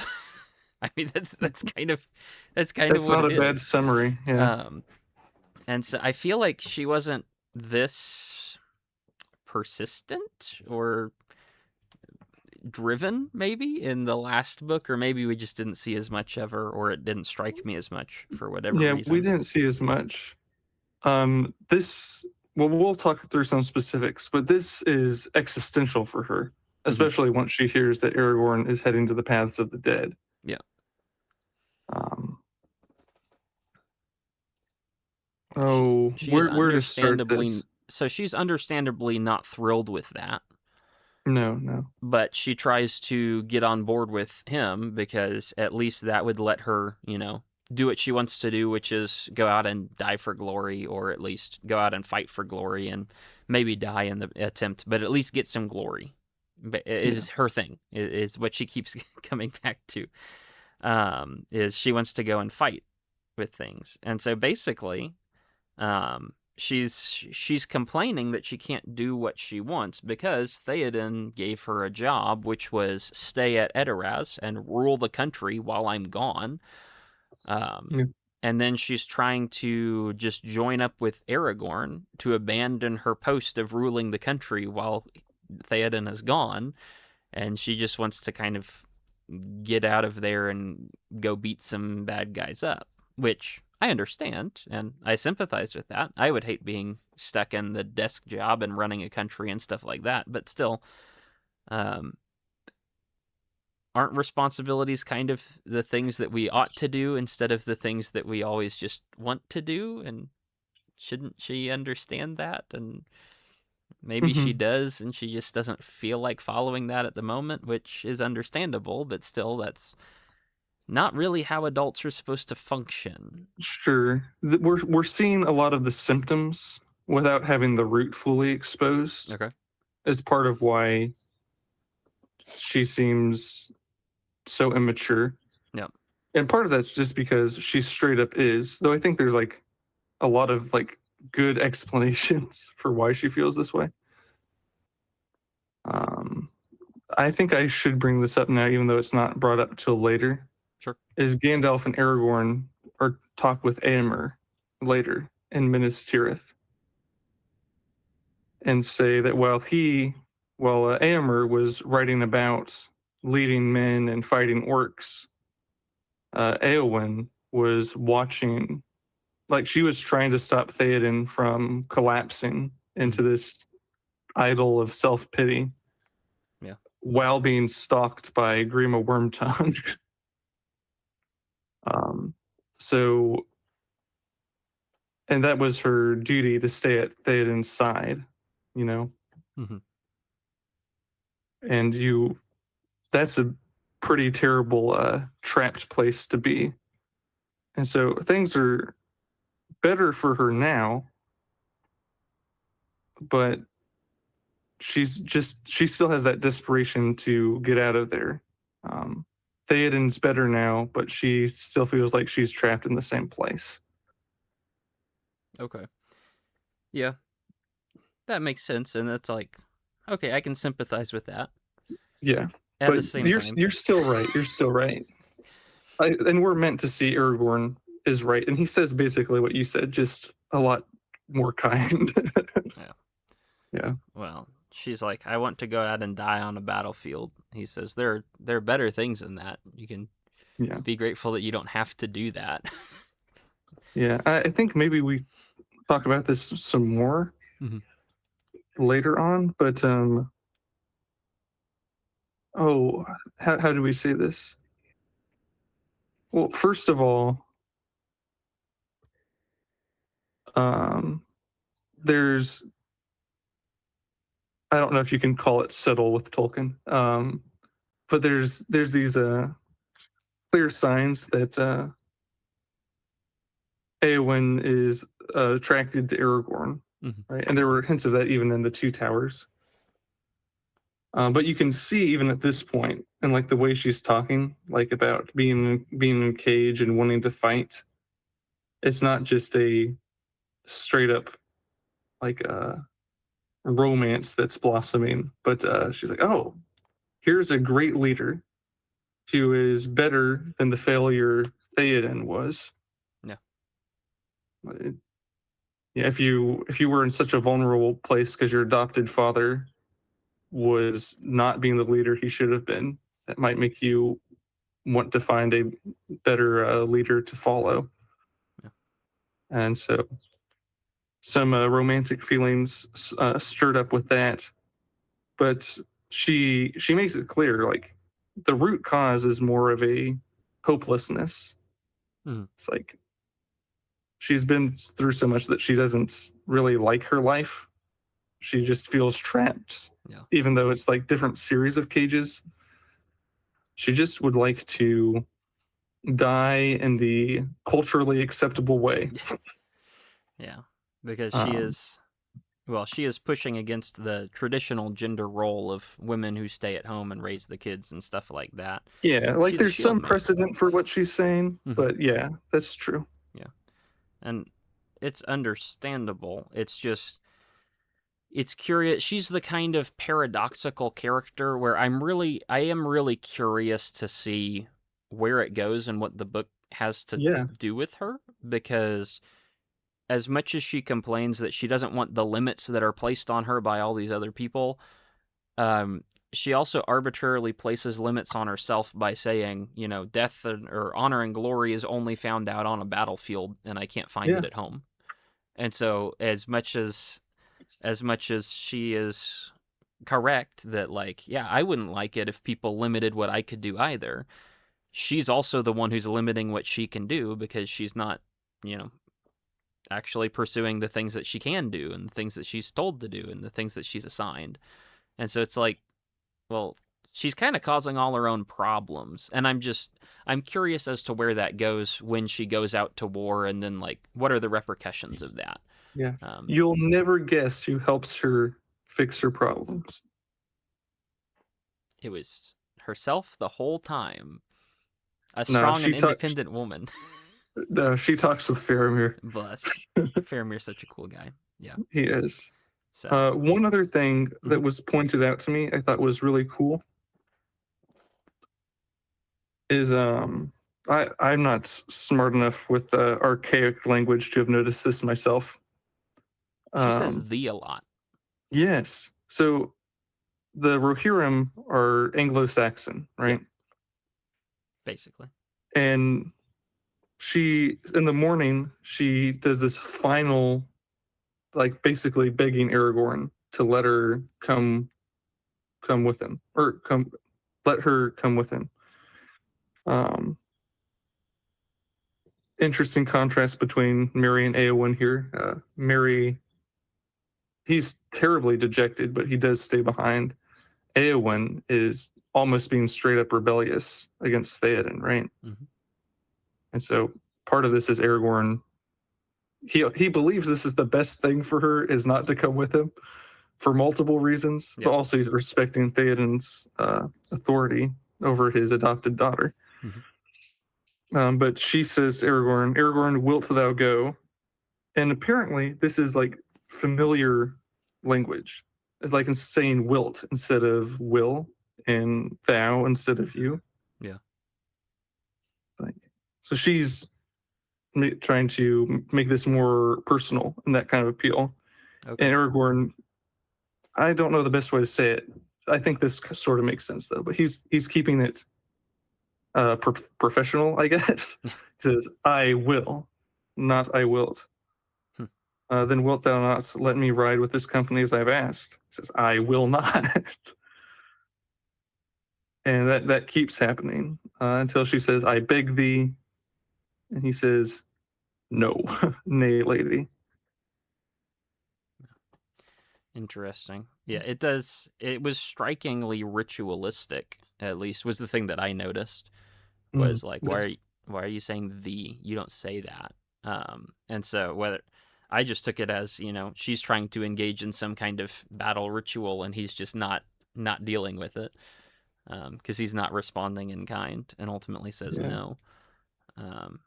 I mean, that's kind of what it is. That's not a bad summary. Yeah. And so I feel like she wasn't this persistent or driven maybe in the last book, or maybe we just didn't see as much of her, or it didn't strike me as much for whatever reason. Yeah, we didn't see as much. We'll talk through some specifics, but this is existential for her, especially once she hears that Aragorn is heading to the Paths of the Dead. Yeah. Where to start this? So she's understandably not thrilled with that. No. But she tries to get on board with him because at least that would let her, do what she wants to do, which is go out and die for glory, or at least go out and fight for glory and maybe die in the attempt, but at least get some glory. Is her thing, is what she keeps coming back to, is she wants to go and fight with things. And so basically, she's complaining that she can't do what she wants because Theoden gave her a job, which was stay at Edoras and rule the country while I'm gone. Yeah. And then she's trying to just join up with Aragorn to abandon her post of ruling the country while Theoden is gone, and she just wants to kind of get out of there and go beat some bad guys up, which I understand and I sympathize with that. I would hate being stuck in the desk job and running a country and stuff like that, but still, um, aren't responsibilities kind of the things that we ought to do instead of the things that we always just want to do? And shouldn't she understand that? And maybe she Hmm. does, and she just doesn't feel like following that at the moment, which is understandable, but still, that's not really how adults are supposed to function. Sure. We're seeing a lot of the symptoms without having the root fully exposed Okay. as part of why she seems so immature. Yep. And part of that's just because she straight up is, though I think there's like a lot of like good explanations for why she feels this way. Um, I think I should bring this up now, even though it's not brought up till later. Sure. Is Gandalf and Aragorn are talk with Éomer later in Minas Tirith and say that while Éomer was writing about leading men and fighting orcs, Éowyn was watching, like she was trying to stop Theoden from collapsing into Mhm. this idol of self pity Yeah. while being stalked by Grima Wormtongue. um, so, and that was her duty to stay at Theoden's side, you know, Mhm. and that's a pretty terrible trapped place to be. And so things are better for her now, but she still has that desperation to get out of there. Um, Theoden's better now, but she still feels like she's trapped in the same place. Okay. Yeah, that makes sense, and that's like, okay, I can sympathize with that. Yeah, At the but same you're time, you're still right. You're still right. And we're meant to see Aragorn is right, and he says basically what you said, just a lot more kind. yeah. Yeah, Well, she's like, I want to go out and die on a battlefield. He says there are better things than that. You can yeah, be grateful that you don't have to do that. yeah. I think maybe we talk about this some more Mhm. later on, but oh, how do we say this? Well, first of all, um, there's I don't know if you can call it settle with Tolkien, but there's these clear signs that Eowyn is attracted to Aragorn, Mhm. right? And there were hints of that even in the Two Towers. But you can see even at this point, and like the way she's talking, like about being in a cage and wanting to fight. It's not just a straight up like romance that's blossoming, but she's like, oh, here's a great leader who is better than the failure Theoden was. Yeah. It- yeah, if you were in such a vulnerable place because your adopted father was not being the leader he should have been, that might make you want to find a better leader to follow. Yeah. And so some romantic feelings stirred up with that, but she makes it clear like the root cause is more of a hopelessness. Mhm. It's like she's been through so much that she doesn't really like her life. She just feels trapped, Yeah. even though it's like different series of cages. She just would like to die in the culturally acceptable way. Yeah. Because Um, she is pushing against the traditional gender role of women who stay at home and raise the kids and stuff like that. yeah, like She's a there's shield some maker. precedent for what she's saying, Mhm. but yeah, that's true. Yeah. And it's understandable. It's just it's curious. She's the kind of paradoxical character where I am really curious to see where it goes and what the book has to Yeah. do with her, because as much as she complains that she doesn't want the limits that are placed on her by all these other people, um, she also arbitrarily places limits on herself by saying, death or honor and glory is only found out on a battlefield, and I can't find Yeah. it at home. And so, as much as she is correct that, like, yeah, I wouldn't like it if people limited what I could do either, she's also the one who's limiting what she can do because she's not, actually pursuing the things that she can do and the things that she's told to do and the things that she's assigned. And so it's like, well, she's kind of causing all her own problems. And I'm curious as to where that goes when she goes out to war, and then, like, what are the repercussions of that? Yeah. Um, You'll never guess who helps her fix her problems. it was herself the whole time. A No, strong and independent woman. she talks with Faramir. Bless. Faramir's such a cool guy. Yeah. He is. So, One other thing that Mhm. was pointed out to me, I thought was really cool, is I'm not smart enough with archaic language to have noticed this myself. She says Um, "the" a lot, yes. So the Rohirrim are Anglo-Saxon, Yeah. right? basically. And she, in the morning, she does this final, like, basically begging Aragorn to let her come with him, or let her come with him. Um, Interesting contrast between Merry and Eowyn here. Merry, he's terribly dejected, but he does stay behind. Eowyn is almost being straight up rebellious against Theoden, right? Mhm. And so part of this is Aragorn. He believes this is the best thing for her, is not to come with him for multiple reasons, but Yep. also he's respecting Theoden's authority over his adopted daughter. Mhm. But she says, Aragorn, wilt thou go? And apparently, this is like familiar language. It's like saying wilt instead of will, and thou instead of you. Yeah. Like, so she's trying to make this more personal and that kind of appeal. Okay. And Aragorn, I don't know the best way to say it. I think this sort of makes sense though, but he's keeping it professional, I guess. He says, "I will, not I wilt." Hmm. Then wilt thou not let me ride with this company as I've asked? He says, "I will not." And that keeps happening until she says, "I beg thee," and he says, "No, nay, lady." Interesting. Yeah, it does. It was strikingly ritualistic. At least was the thing that I noticed. Mm. Was like, why are you saying "the"? You don't say that. And so whether I just took it as, she's trying to engage in some kind of battle ritual, and he's just not dealing with it, because he's not responding in kind, and ultimately says Yeah, no. Um,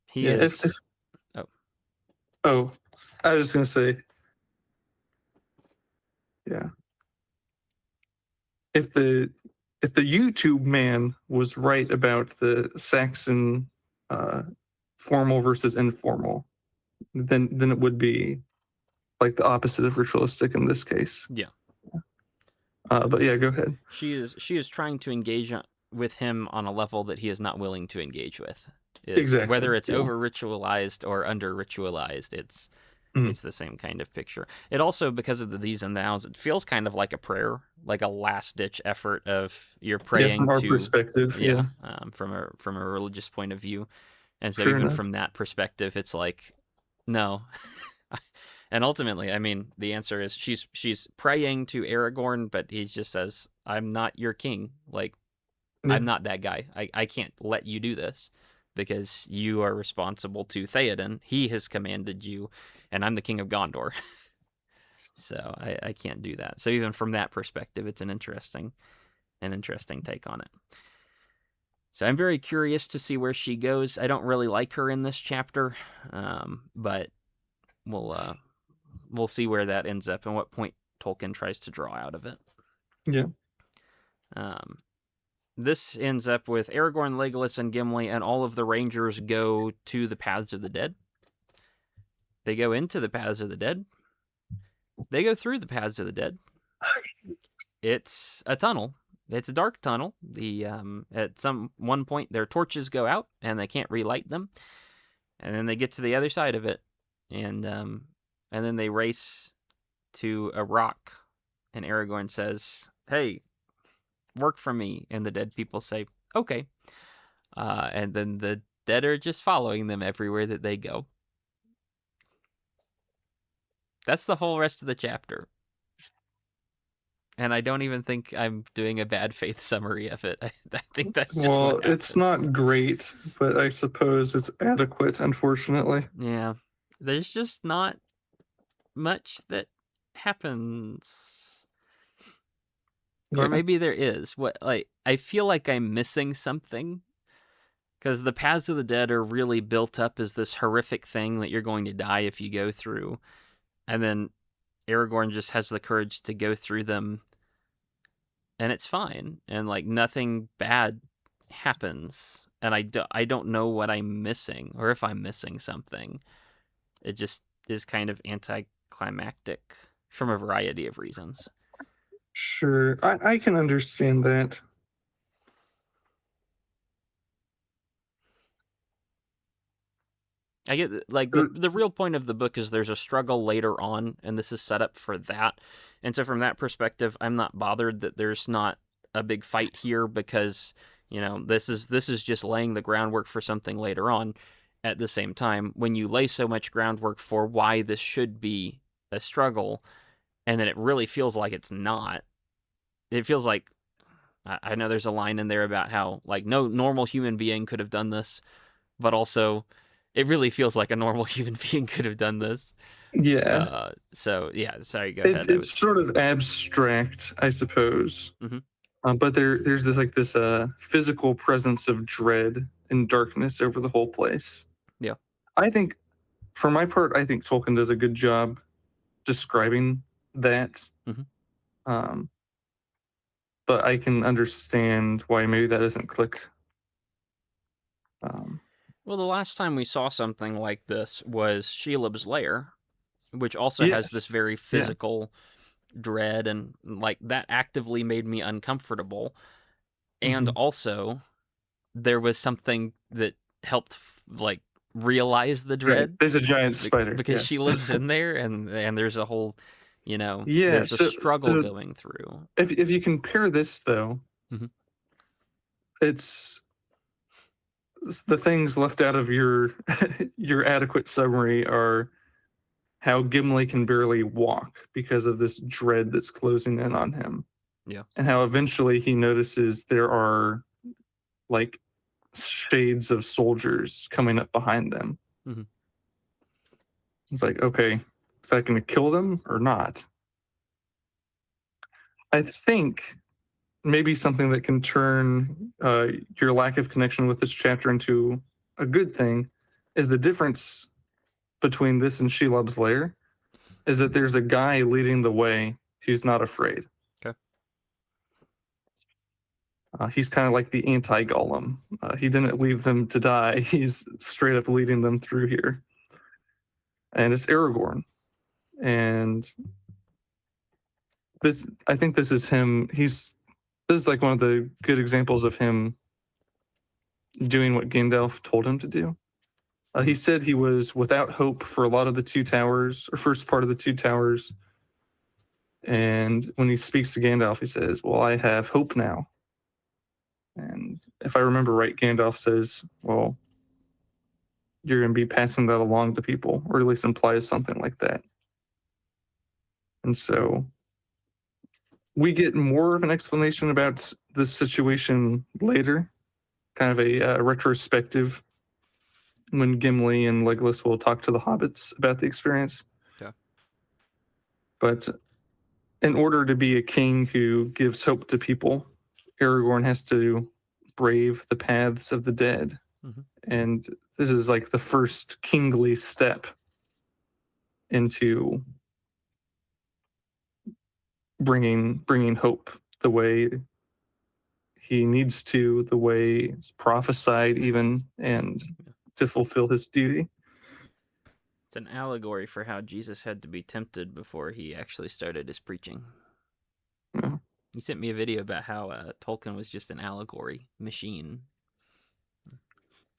he yeah. is. Oh, Oh, I was just gonna say, yeah. If the YouTube man was right about the Saxon uh, formal versus informal, then it would be like the opposite of ritualistic in this case. yeah. But yeah, go ahead. She is trying to engage with him on a level that he is not willing to engage with. Is Exactly. whether it's Yeah. over ritualized or under ritualized, Mm. it's the same kind of picture. It also, because of the these and thous, it feels kind of like a prayer, like a last ditch effort of you're Yeah, from praying our to, perspective, yeah, yeah, from a religious point of view. And so sure even enough. from that perspective, it's like, no. And ultimately, I mean, the answer is she's praying to Aragorn, but he just says, "I'm not your king. Like, Yeah, I'm not that guy. I can't let you do this because you are responsible to Theoden. He has commanded you, and I'm the king of Gondor." So I can't do that. So even from that perspective, it's an interesting take on it. So I'm very curious to see where she goes. I don't really like her in this chapter, but we'll see where that ends up and what point Tolkien tries to draw out of it. Yeah. This ends up with Aragorn, Legolas, and Gimli, and all of the Rangers go to the Paths of the Dead. They go into the Paths of the Dead. They go through the Paths of the Dead. It's a tunnel. It's a dark tunnel. At one point their torches go out and they can't relight them, and then they get to the other side of it, and then they race to a rock, and Aragorn says, "Hey, work for me," and the dead people say, "Okay," and then the dead are just following them everywhere that they go. That's the whole rest of the chapter. And I don't even think I'm doing a bad faith summary of it. I think that's just what happens. It's not great, but I suppose it's adequate, unfortunately. Yeah. There's just not much that happens. Yeah. Or maybe there is. I feel like I'm missing something, because the Paths of the Dead are really built up as this horrific thing that you're going to die if you go through. And then Aragorn just has the courage to go through them, and it's fine, and nothing bad happens, and I don't know what I'm missing, or if I'm missing something. It just is kind of anticlimactic from a variety of reasons. Sure, I can understand that. I get the real point of the book is there's a struggle later on, and this is set up for that. And so from that perspective, I'm not bothered that there's not a big fight here, because this is just laying the groundwork for something later on. At the same time, when you lay so much groundwork for why this should be a struggle, and then it really feels like it's not. It feels like, I know there's a line in there about how no normal human being could have done this, but also it really feels like a normal human being could have done this. Yeah. So yeah, sorry, go ahead. It's sort of abstract, I suppose. Mm-hmm. But there's this physical presence of dread and darkness over the whole place. Yeah. I think, for my part, I think Tolkien does a good job describing that. Mm-hmm. But I can understand why maybe that doesn't click. Well, the last time we saw something like this was Shelob's Lair, which also has this very physical dread, and that actively made me uncomfortable. And also, there was something that helped realize the dread. Right. There's a giant spider because she lives in there, and there's a whole, there's a struggle going through. If you compare this though, mm-hmm. It's the things left out of your adequate summary are how Gimli can barely walk because of this dread that's closing in on him. Yeah. And how eventually he notices there are shades of soldiers coming up behind them. Mm-hmm. It's like, okay, is that going to kill them or not? I think maybe something that can turn your lack of connection with this chapter into a good thing is the difference between this and Shelob's Lair is that there's a guy leading the way who's not afraid. Okay. He's kind of like the anti-Gollum. He didn't leave them to die. He's straight up leading them through here. And it's Aragorn. And I think this is him. This is one of the good examples of him doing what Gandalf told him to do. He said he was without hope for a lot of the Two Towers, or first part of the Two Towers. And when he speaks to Gandalf, he says, well, I have hope now. And if I remember right, Gandalf says, well, you're going to be passing that along to people, or at least implies something like that. And so we get more of an explanation about this situation later, kind of a retrospective, when Gimli and Legolas will talk to the hobbits about the experience. Yeah. But in order to be a king who gives hope to people, Aragorn has to brave the paths of the dead. Mm-hmm. And this is the first kingly step into bringing hope the way he needs to, the way it's prophesied even, and to fulfill his duty. It's an allegory for how Jesus had to be tempted before he actually started his preaching. Yeah. He sent me a video about how Tolkien was just an allegory machine.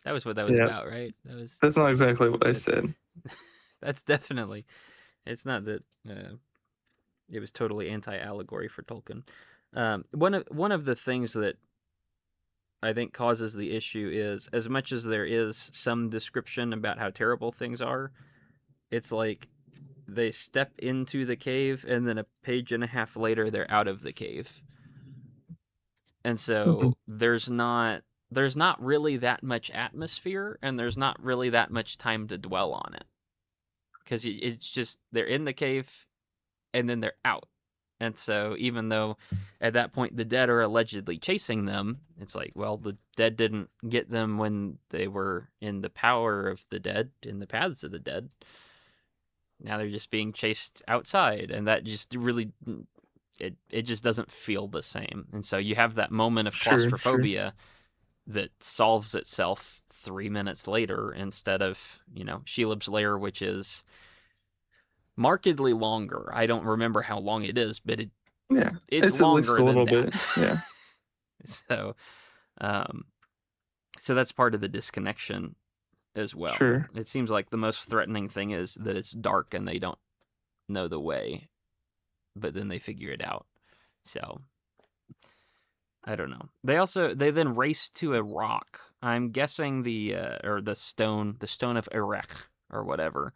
That was what that was about, right? That's not exactly what I said. That's definitely. It's not that it was totally anti-allegory for Tolkien. One of the things that I think causes the issue is, as much as there is some description about how terrible things are, it's like they step into the cave and then a page and a half later they're out of the cave. And so there's not really that much atmosphere, and there's not really that much time to dwell on it. Because it's just, they're in the cave and then they're out. And so even though at that point the dead are allegedly chasing them, it's like, well, the dead didn't get them when they were in the power of the dead, in the paths of the dead. Now they're just being chased outside, and that just really, it just doesn't feel the same. And so you have that moment of claustrophobia that solves itself 3 minutes later instead of, Shelob's Lair, which is markedly longer. I don't remember how long it is, but it's longer at least a little than that. bit. Yeah. So that's part of the disconnection as well. Sure. It seems like the most threatening thing is that it's dark and they don't know the way, but then they figure it out. So I don't know. They then race to a rock. I'm guessing the stone of Erech or whatever.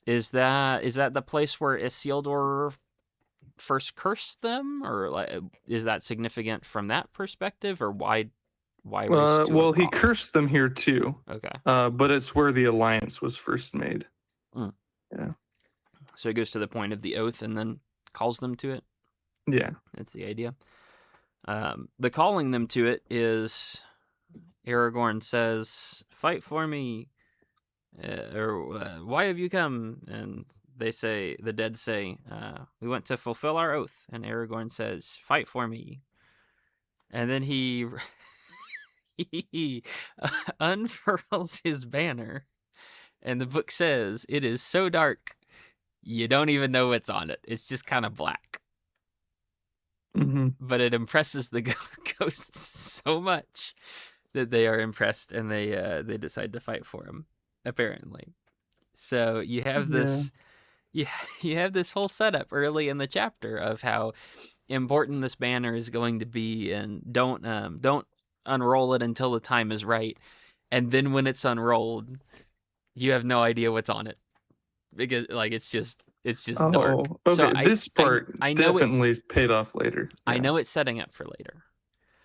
Is that the place where Isildur first cursed them, or like, is that significant from that perspective, or why race to a rock? He cursed them here too. Okay. But it's where the alliance was first made. Yeah. So it goes to the point of the oath and then calls them to it. Yeah. That's the idea. The calling them to it is, Aragorn says, "Fight for me," why have you come? And the dead say, we went to fulfill our oath. And Aragorn says, "Fight for me." And then he unfurls his banner, and the book says it is so dark you don't even know what's on it. It's just kind of black. Mm-hmm. But it impresses the ghosts so much that they are impressed, and they decide to fight for him, apparently. So you have this, you have this whole setup early in the chapter of how important this banner is going to be, and don't unroll it until the time is right. And then when it's unrolled, you have no idea what's on it, because it's just dark. Okay. So this part I know definitely paid off later. Yeah. I know it's setting up for later.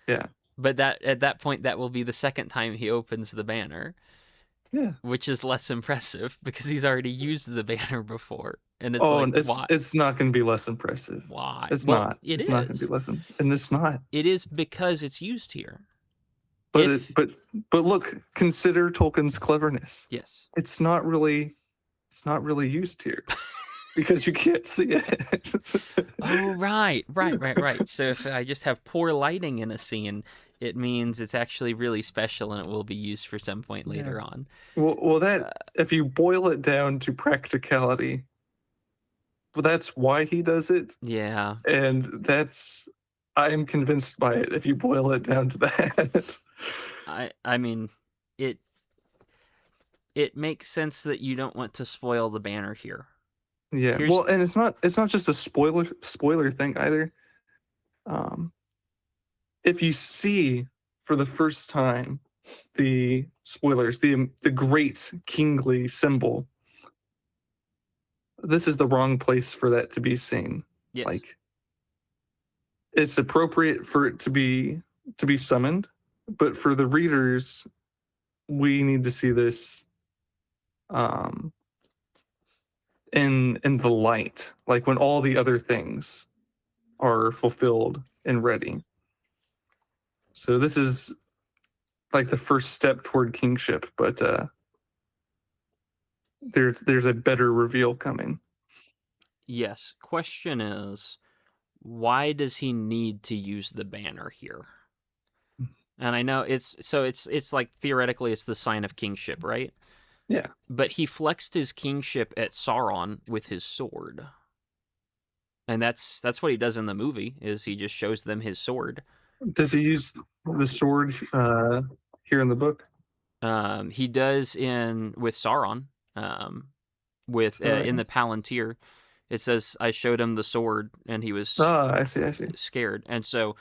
Yeah. But that at that point, that will be the second time he opens the banner. Yeah. Which is less impressive because he's already used the banner before. And it's it's not going to be less impressive. Why? It's not. It's not going to be less. And it's not. It is because it's used here. But look, consider Tolkien's cleverness. Yes. It's not really used here because you can't see it. Oh, right. So if I just have poor lighting in a scene, it means it's actually really special and it will be used for some point later on. Well, if you boil it down to practicality, well, that's why he does it. Yeah. And I am convinced by it if you boil it down to that. I mean, it makes sense that you don't want to spoil the banner here. Yeah. And it's not just a spoiler thing either. If you see for the first time the spoilers, the great kingly symbol, this is the wrong place for that to be seen. Yes. Like, it's appropriate for it to be summoned, but for the readers, we need to see this in the light, like when all the other things are fulfilled and ready. So this is like the first step toward kingship, but there's a better reveal coming. Yes. Question is, why does he need to use the banner here? And I know it's like theoretically it's the sign of kingship, right? Yeah. But he flexed his kingship at Sauron with his sword. And that's what he does in the movie is he just shows them his sword. Does he use the sword here in the book? He does with Sauron. With All in right. the Palantir, it says I showed him the sword and he was Ah, I see. I see. scared. And so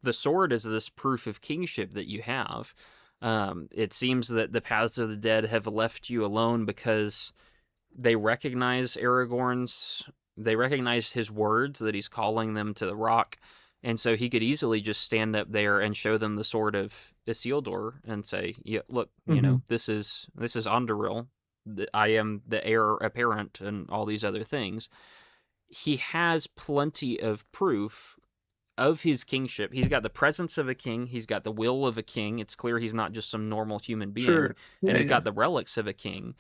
the sword is this proof of kingship that you have. It seems that the paths of the dead have left you alone because they recognize they recognize his words that he's calling them to the rock. And so he could easily just stand up there and show them the sword of Isildur and say, "Yeah, look, Mm-hmm. this is Anduril. I am the heir apparent, and all these other things." He has plenty of proof of his kingship. He's got the presence of a king. He's got the will of a king. It's clear he's not just some normal human being, Sure. and Yeah. he's Yeah. got the relics of a king.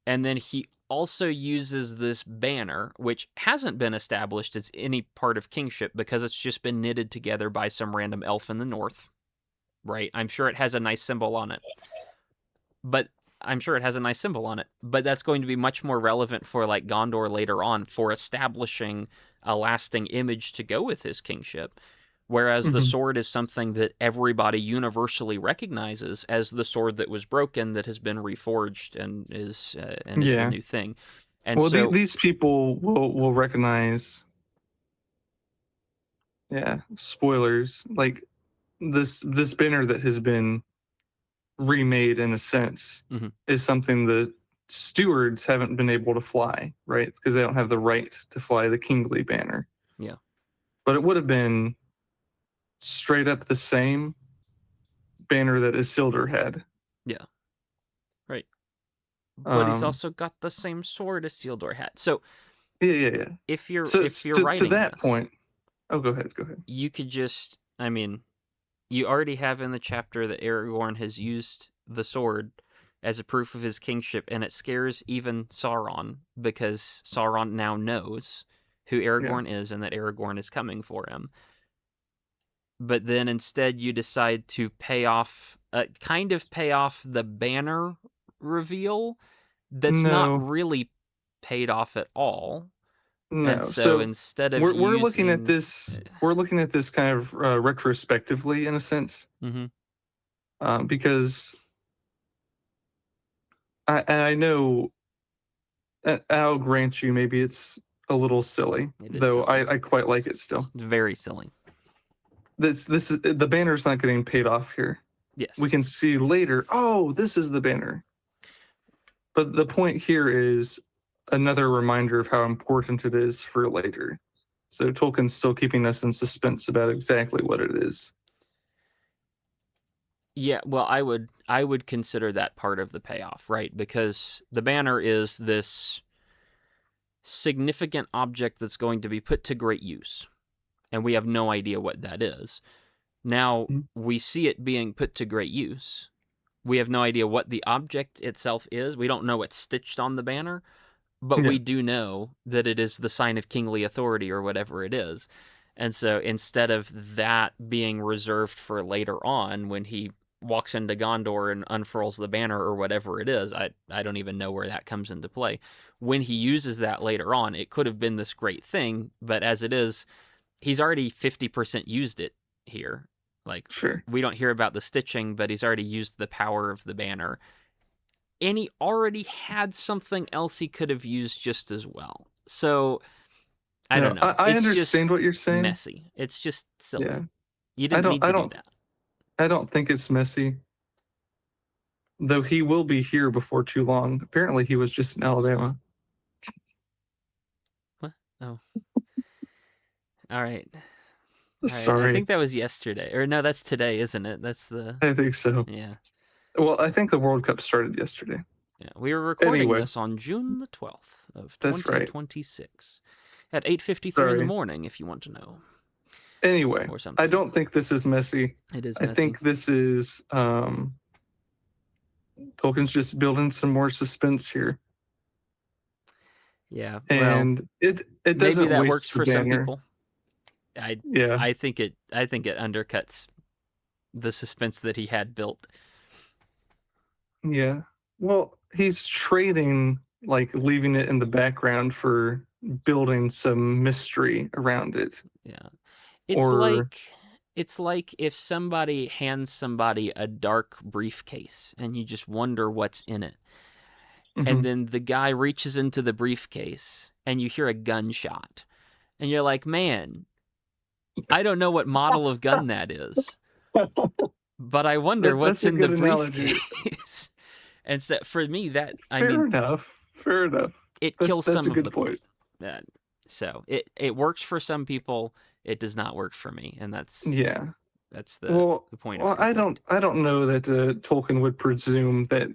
And then he also uses this banner, which hasn't been established as any part of kingship because it's just been knitted together by some random elf in the north, right? I'm sure it has a nice symbol on it. But that's going to be much more relevant for like Gondor later on for establishing a lasting image to go with his kingship. Whereas the Mm-hmm. sword is something that everybody universally recognizes as the sword that was broken, that has been reforged and is the Yeah. new thing. And Well, so, these people will recognize. Yeah. Spoilers. Like this banner that has been remade in a sense mhm, is something the stewards haven't been able to fly, right? Because they don't have the right to fly the kingly banner. yeah, But it would have been straight up the same banner that Isildur had. yeah, right. But he's Um, also got the same sword as Isildur had. So yeah, yeah, yeah. So if you're to writing that this, point, oh, go ahead, go ahead. you could just, I mean, you already have in the chapter that Aragorn has used the sword as a proof of his kingship, and it scares even Sauron because Sauron now knows who Yeah, Aragorn is and that Aragorn is coming for him. But then instead, you decide to kind of pay off the banner reveal that's not no, really paid off at all. And no. so So instead of using. we're looking at this kind of retrospectively in a sense, Mhm, because I know I'll grant you maybe it's a little silly, it is though silly. I quite like it still. It's very silly. This is the banner's not getting paid off here. Yes. We can see later, oh, this is the banner. But the point here is another reminder of how important it is for later. So Tolkien's still keeping us in suspense about exactly what it is. Yeah, well, I would consider that part of the payoff, right? Because the banner is this significant object that's going to be put to great use, and we have no idea what that is. Now, Mhm. we see it being put to great use. We have no idea what the object itself is. We don't know what's stitched on the banner, but Yeah, we do know that it is the sign of kingly authority or whatever it is. And so instead of that being reserved for later on when he walks into Gondor and unfurls the banner or whatever it is, I don't even know where that comes into play. When he uses that later on, it could have been this great thing, but as it is, he's already 50% used it here. Like, sure. we don't hear about the stitching, but he's already used the power of the banner, and he already had something else he could have used just as well. So I don't No, know. I It's just understand what you're saying. messy. It's just Yeah, silly. You didn't need I to do don't that. I don't think it's messy. Though he will be here before too long. Apparently, he was just in Alabama. What? Oh, all right. All right. I Sorry, think that was yesterday. Or no, that's today, isn't it? That's the. I think so. Yeah. Well, I think the World Cup started yesterday. Yeah. We were recording Anyway, this on June the 12th of that's right. 2026 at 8:53 in the Sorry. morning, if you want to know, Anyway, or I something. don't think this is messy. It is I messy. think this is Tolkien's just building some more suspense here. Yeah. Well, and it maybe doesn't that works waste the for some banner. people. I Yeah, I think it undercuts the suspense that he had built. yeah. Well, he's trading, like leaving it in the background for building some mystery around it. Yeah. It's Or like if somebody hands somebody a dark briefcase and you just wonder what's in it. And mhm. then the guy reaches into the briefcase and you hear a gunshot. And you're like, "Man, I don't know what model of gun that is, but I wonder what's That's a in the good analogy. briefcase." And so for me that I Fair mean, enough. Fair enough. it kills That's a some of good the point. point. Uh, so it works for some people, it does not work for me, and that's Yeah. the Well, point of well, I complaint. don't know that Tolkien would presume that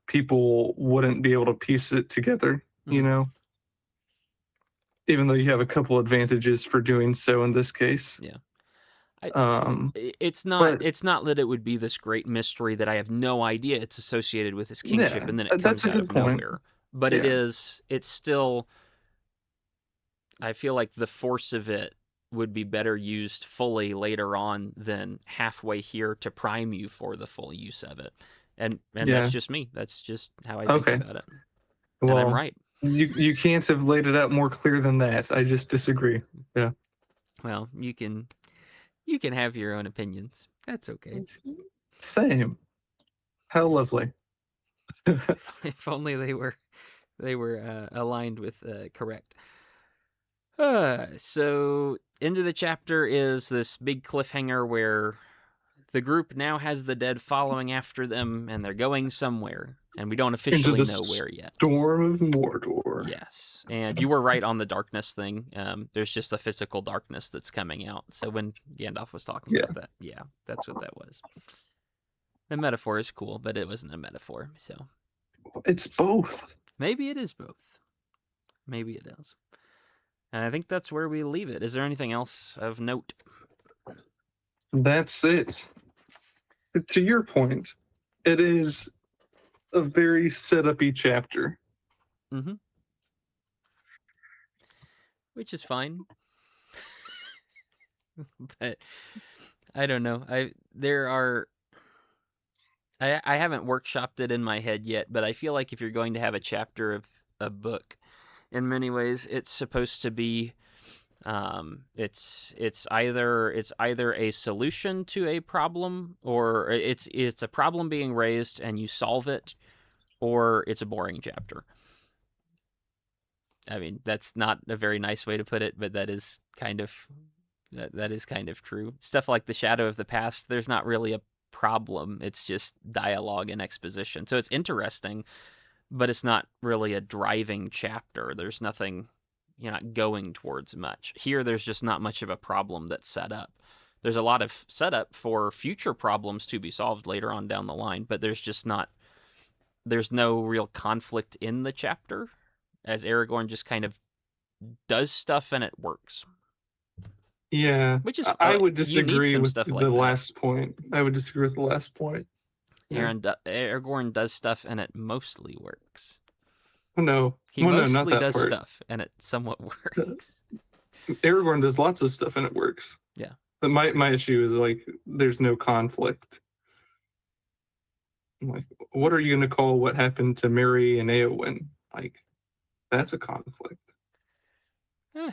people wouldn't be able to piece it together. You Mhm. know, even though you have a couple advantages for doing so in this case. Yeah. I Um, it's but not that it would be this great mystery that I have no idea it's associated with his kingship yeah, and then it that's comes a out good of point. nowhere. But Yeah, it's still, I feel like the force of it would be better used fully later on than halfway here to prime you for the full use of it. And that's yeah. just me. That's just how I think Okay. about it. And I'm Well, right. you can't have laid it out more clear than that. I just disagree. Yeah. Well, you can have your own opinions. That's okay. Same. How lovely. If only they were aligned with correct. So into the chapter is this big cliffhanger where the group now has the dead following after them, and they're going somewhere, and we don't Into officially the know where yet. storm of Mordor. Yes, and you were right on the darkness thing. There's just a physical darkness that's coming out. So when Gandalf was talking Yeah, about that, yeah, that's what that was. The metaphor is cool, but it wasn't a metaphor. So it's both. maybe it is both. Maybe it is. And I think that's where we leave it. Is there anything else of note? That's it. To your point, it is a very set-up-y chapter. Mm-hmm. Which is fine. But I don't know. I haven't workshopped it in my head yet, but I feel like if you're going to have a chapter of a book, in many ways, it's supposed to be, it's either a solution to a problem, or it's a problem being raised and you solve it, or it's a boring chapter. I mean, that's not a very nice way to put it, but that is kind of that is kind of true. Stuff like the Shadow of the Past, there's not really a problem. It's just dialogue and exposition. So it's interesting, but it's not really a driving chapter. There's nothing, you're not going towards much. Here, there's just not much of a problem that's set up. There's a lot of setup for future problems to be solved later on down the line, but there's no real conflict in the chapter, as Aragorn just kind of does stuff and it works. Yeah, Which is, I would you need disagree some with stuff the like that. last point. I would disagree with the last point. Yeah. Aragorn does stuff and it mostly works. No, He well, no, not mostly that does part. stuff and it somewhat works. Aragorn does lots of stuff and it works. Yeah. My issue is like there's no conflict. Like, what are you going to call what happened to Merry and Eowyn? Like, that's a conflict. Eh.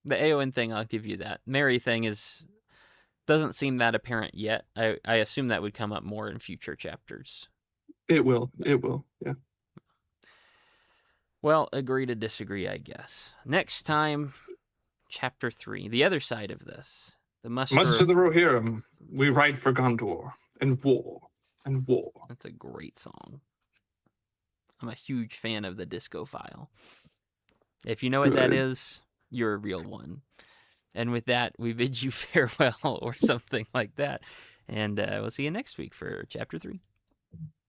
The Eowyn thing, I'll give you that. Merry thing doesn't seem that apparent yet. I assume that would come up more in future chapters. It will. Yeah. It will. Yeah. Well, agree to disagree, I guess. Next time, chapter 3, the other side of this. The muster Muster of... the Rohirrim, we ride for Gondor, and war, and war. That's a great song. I'm a huge fan of the Disco File. If you know what that Good. is, you're a real one. And with that, we bid you farewell or something like that. And we'll see you next week for chapter 3.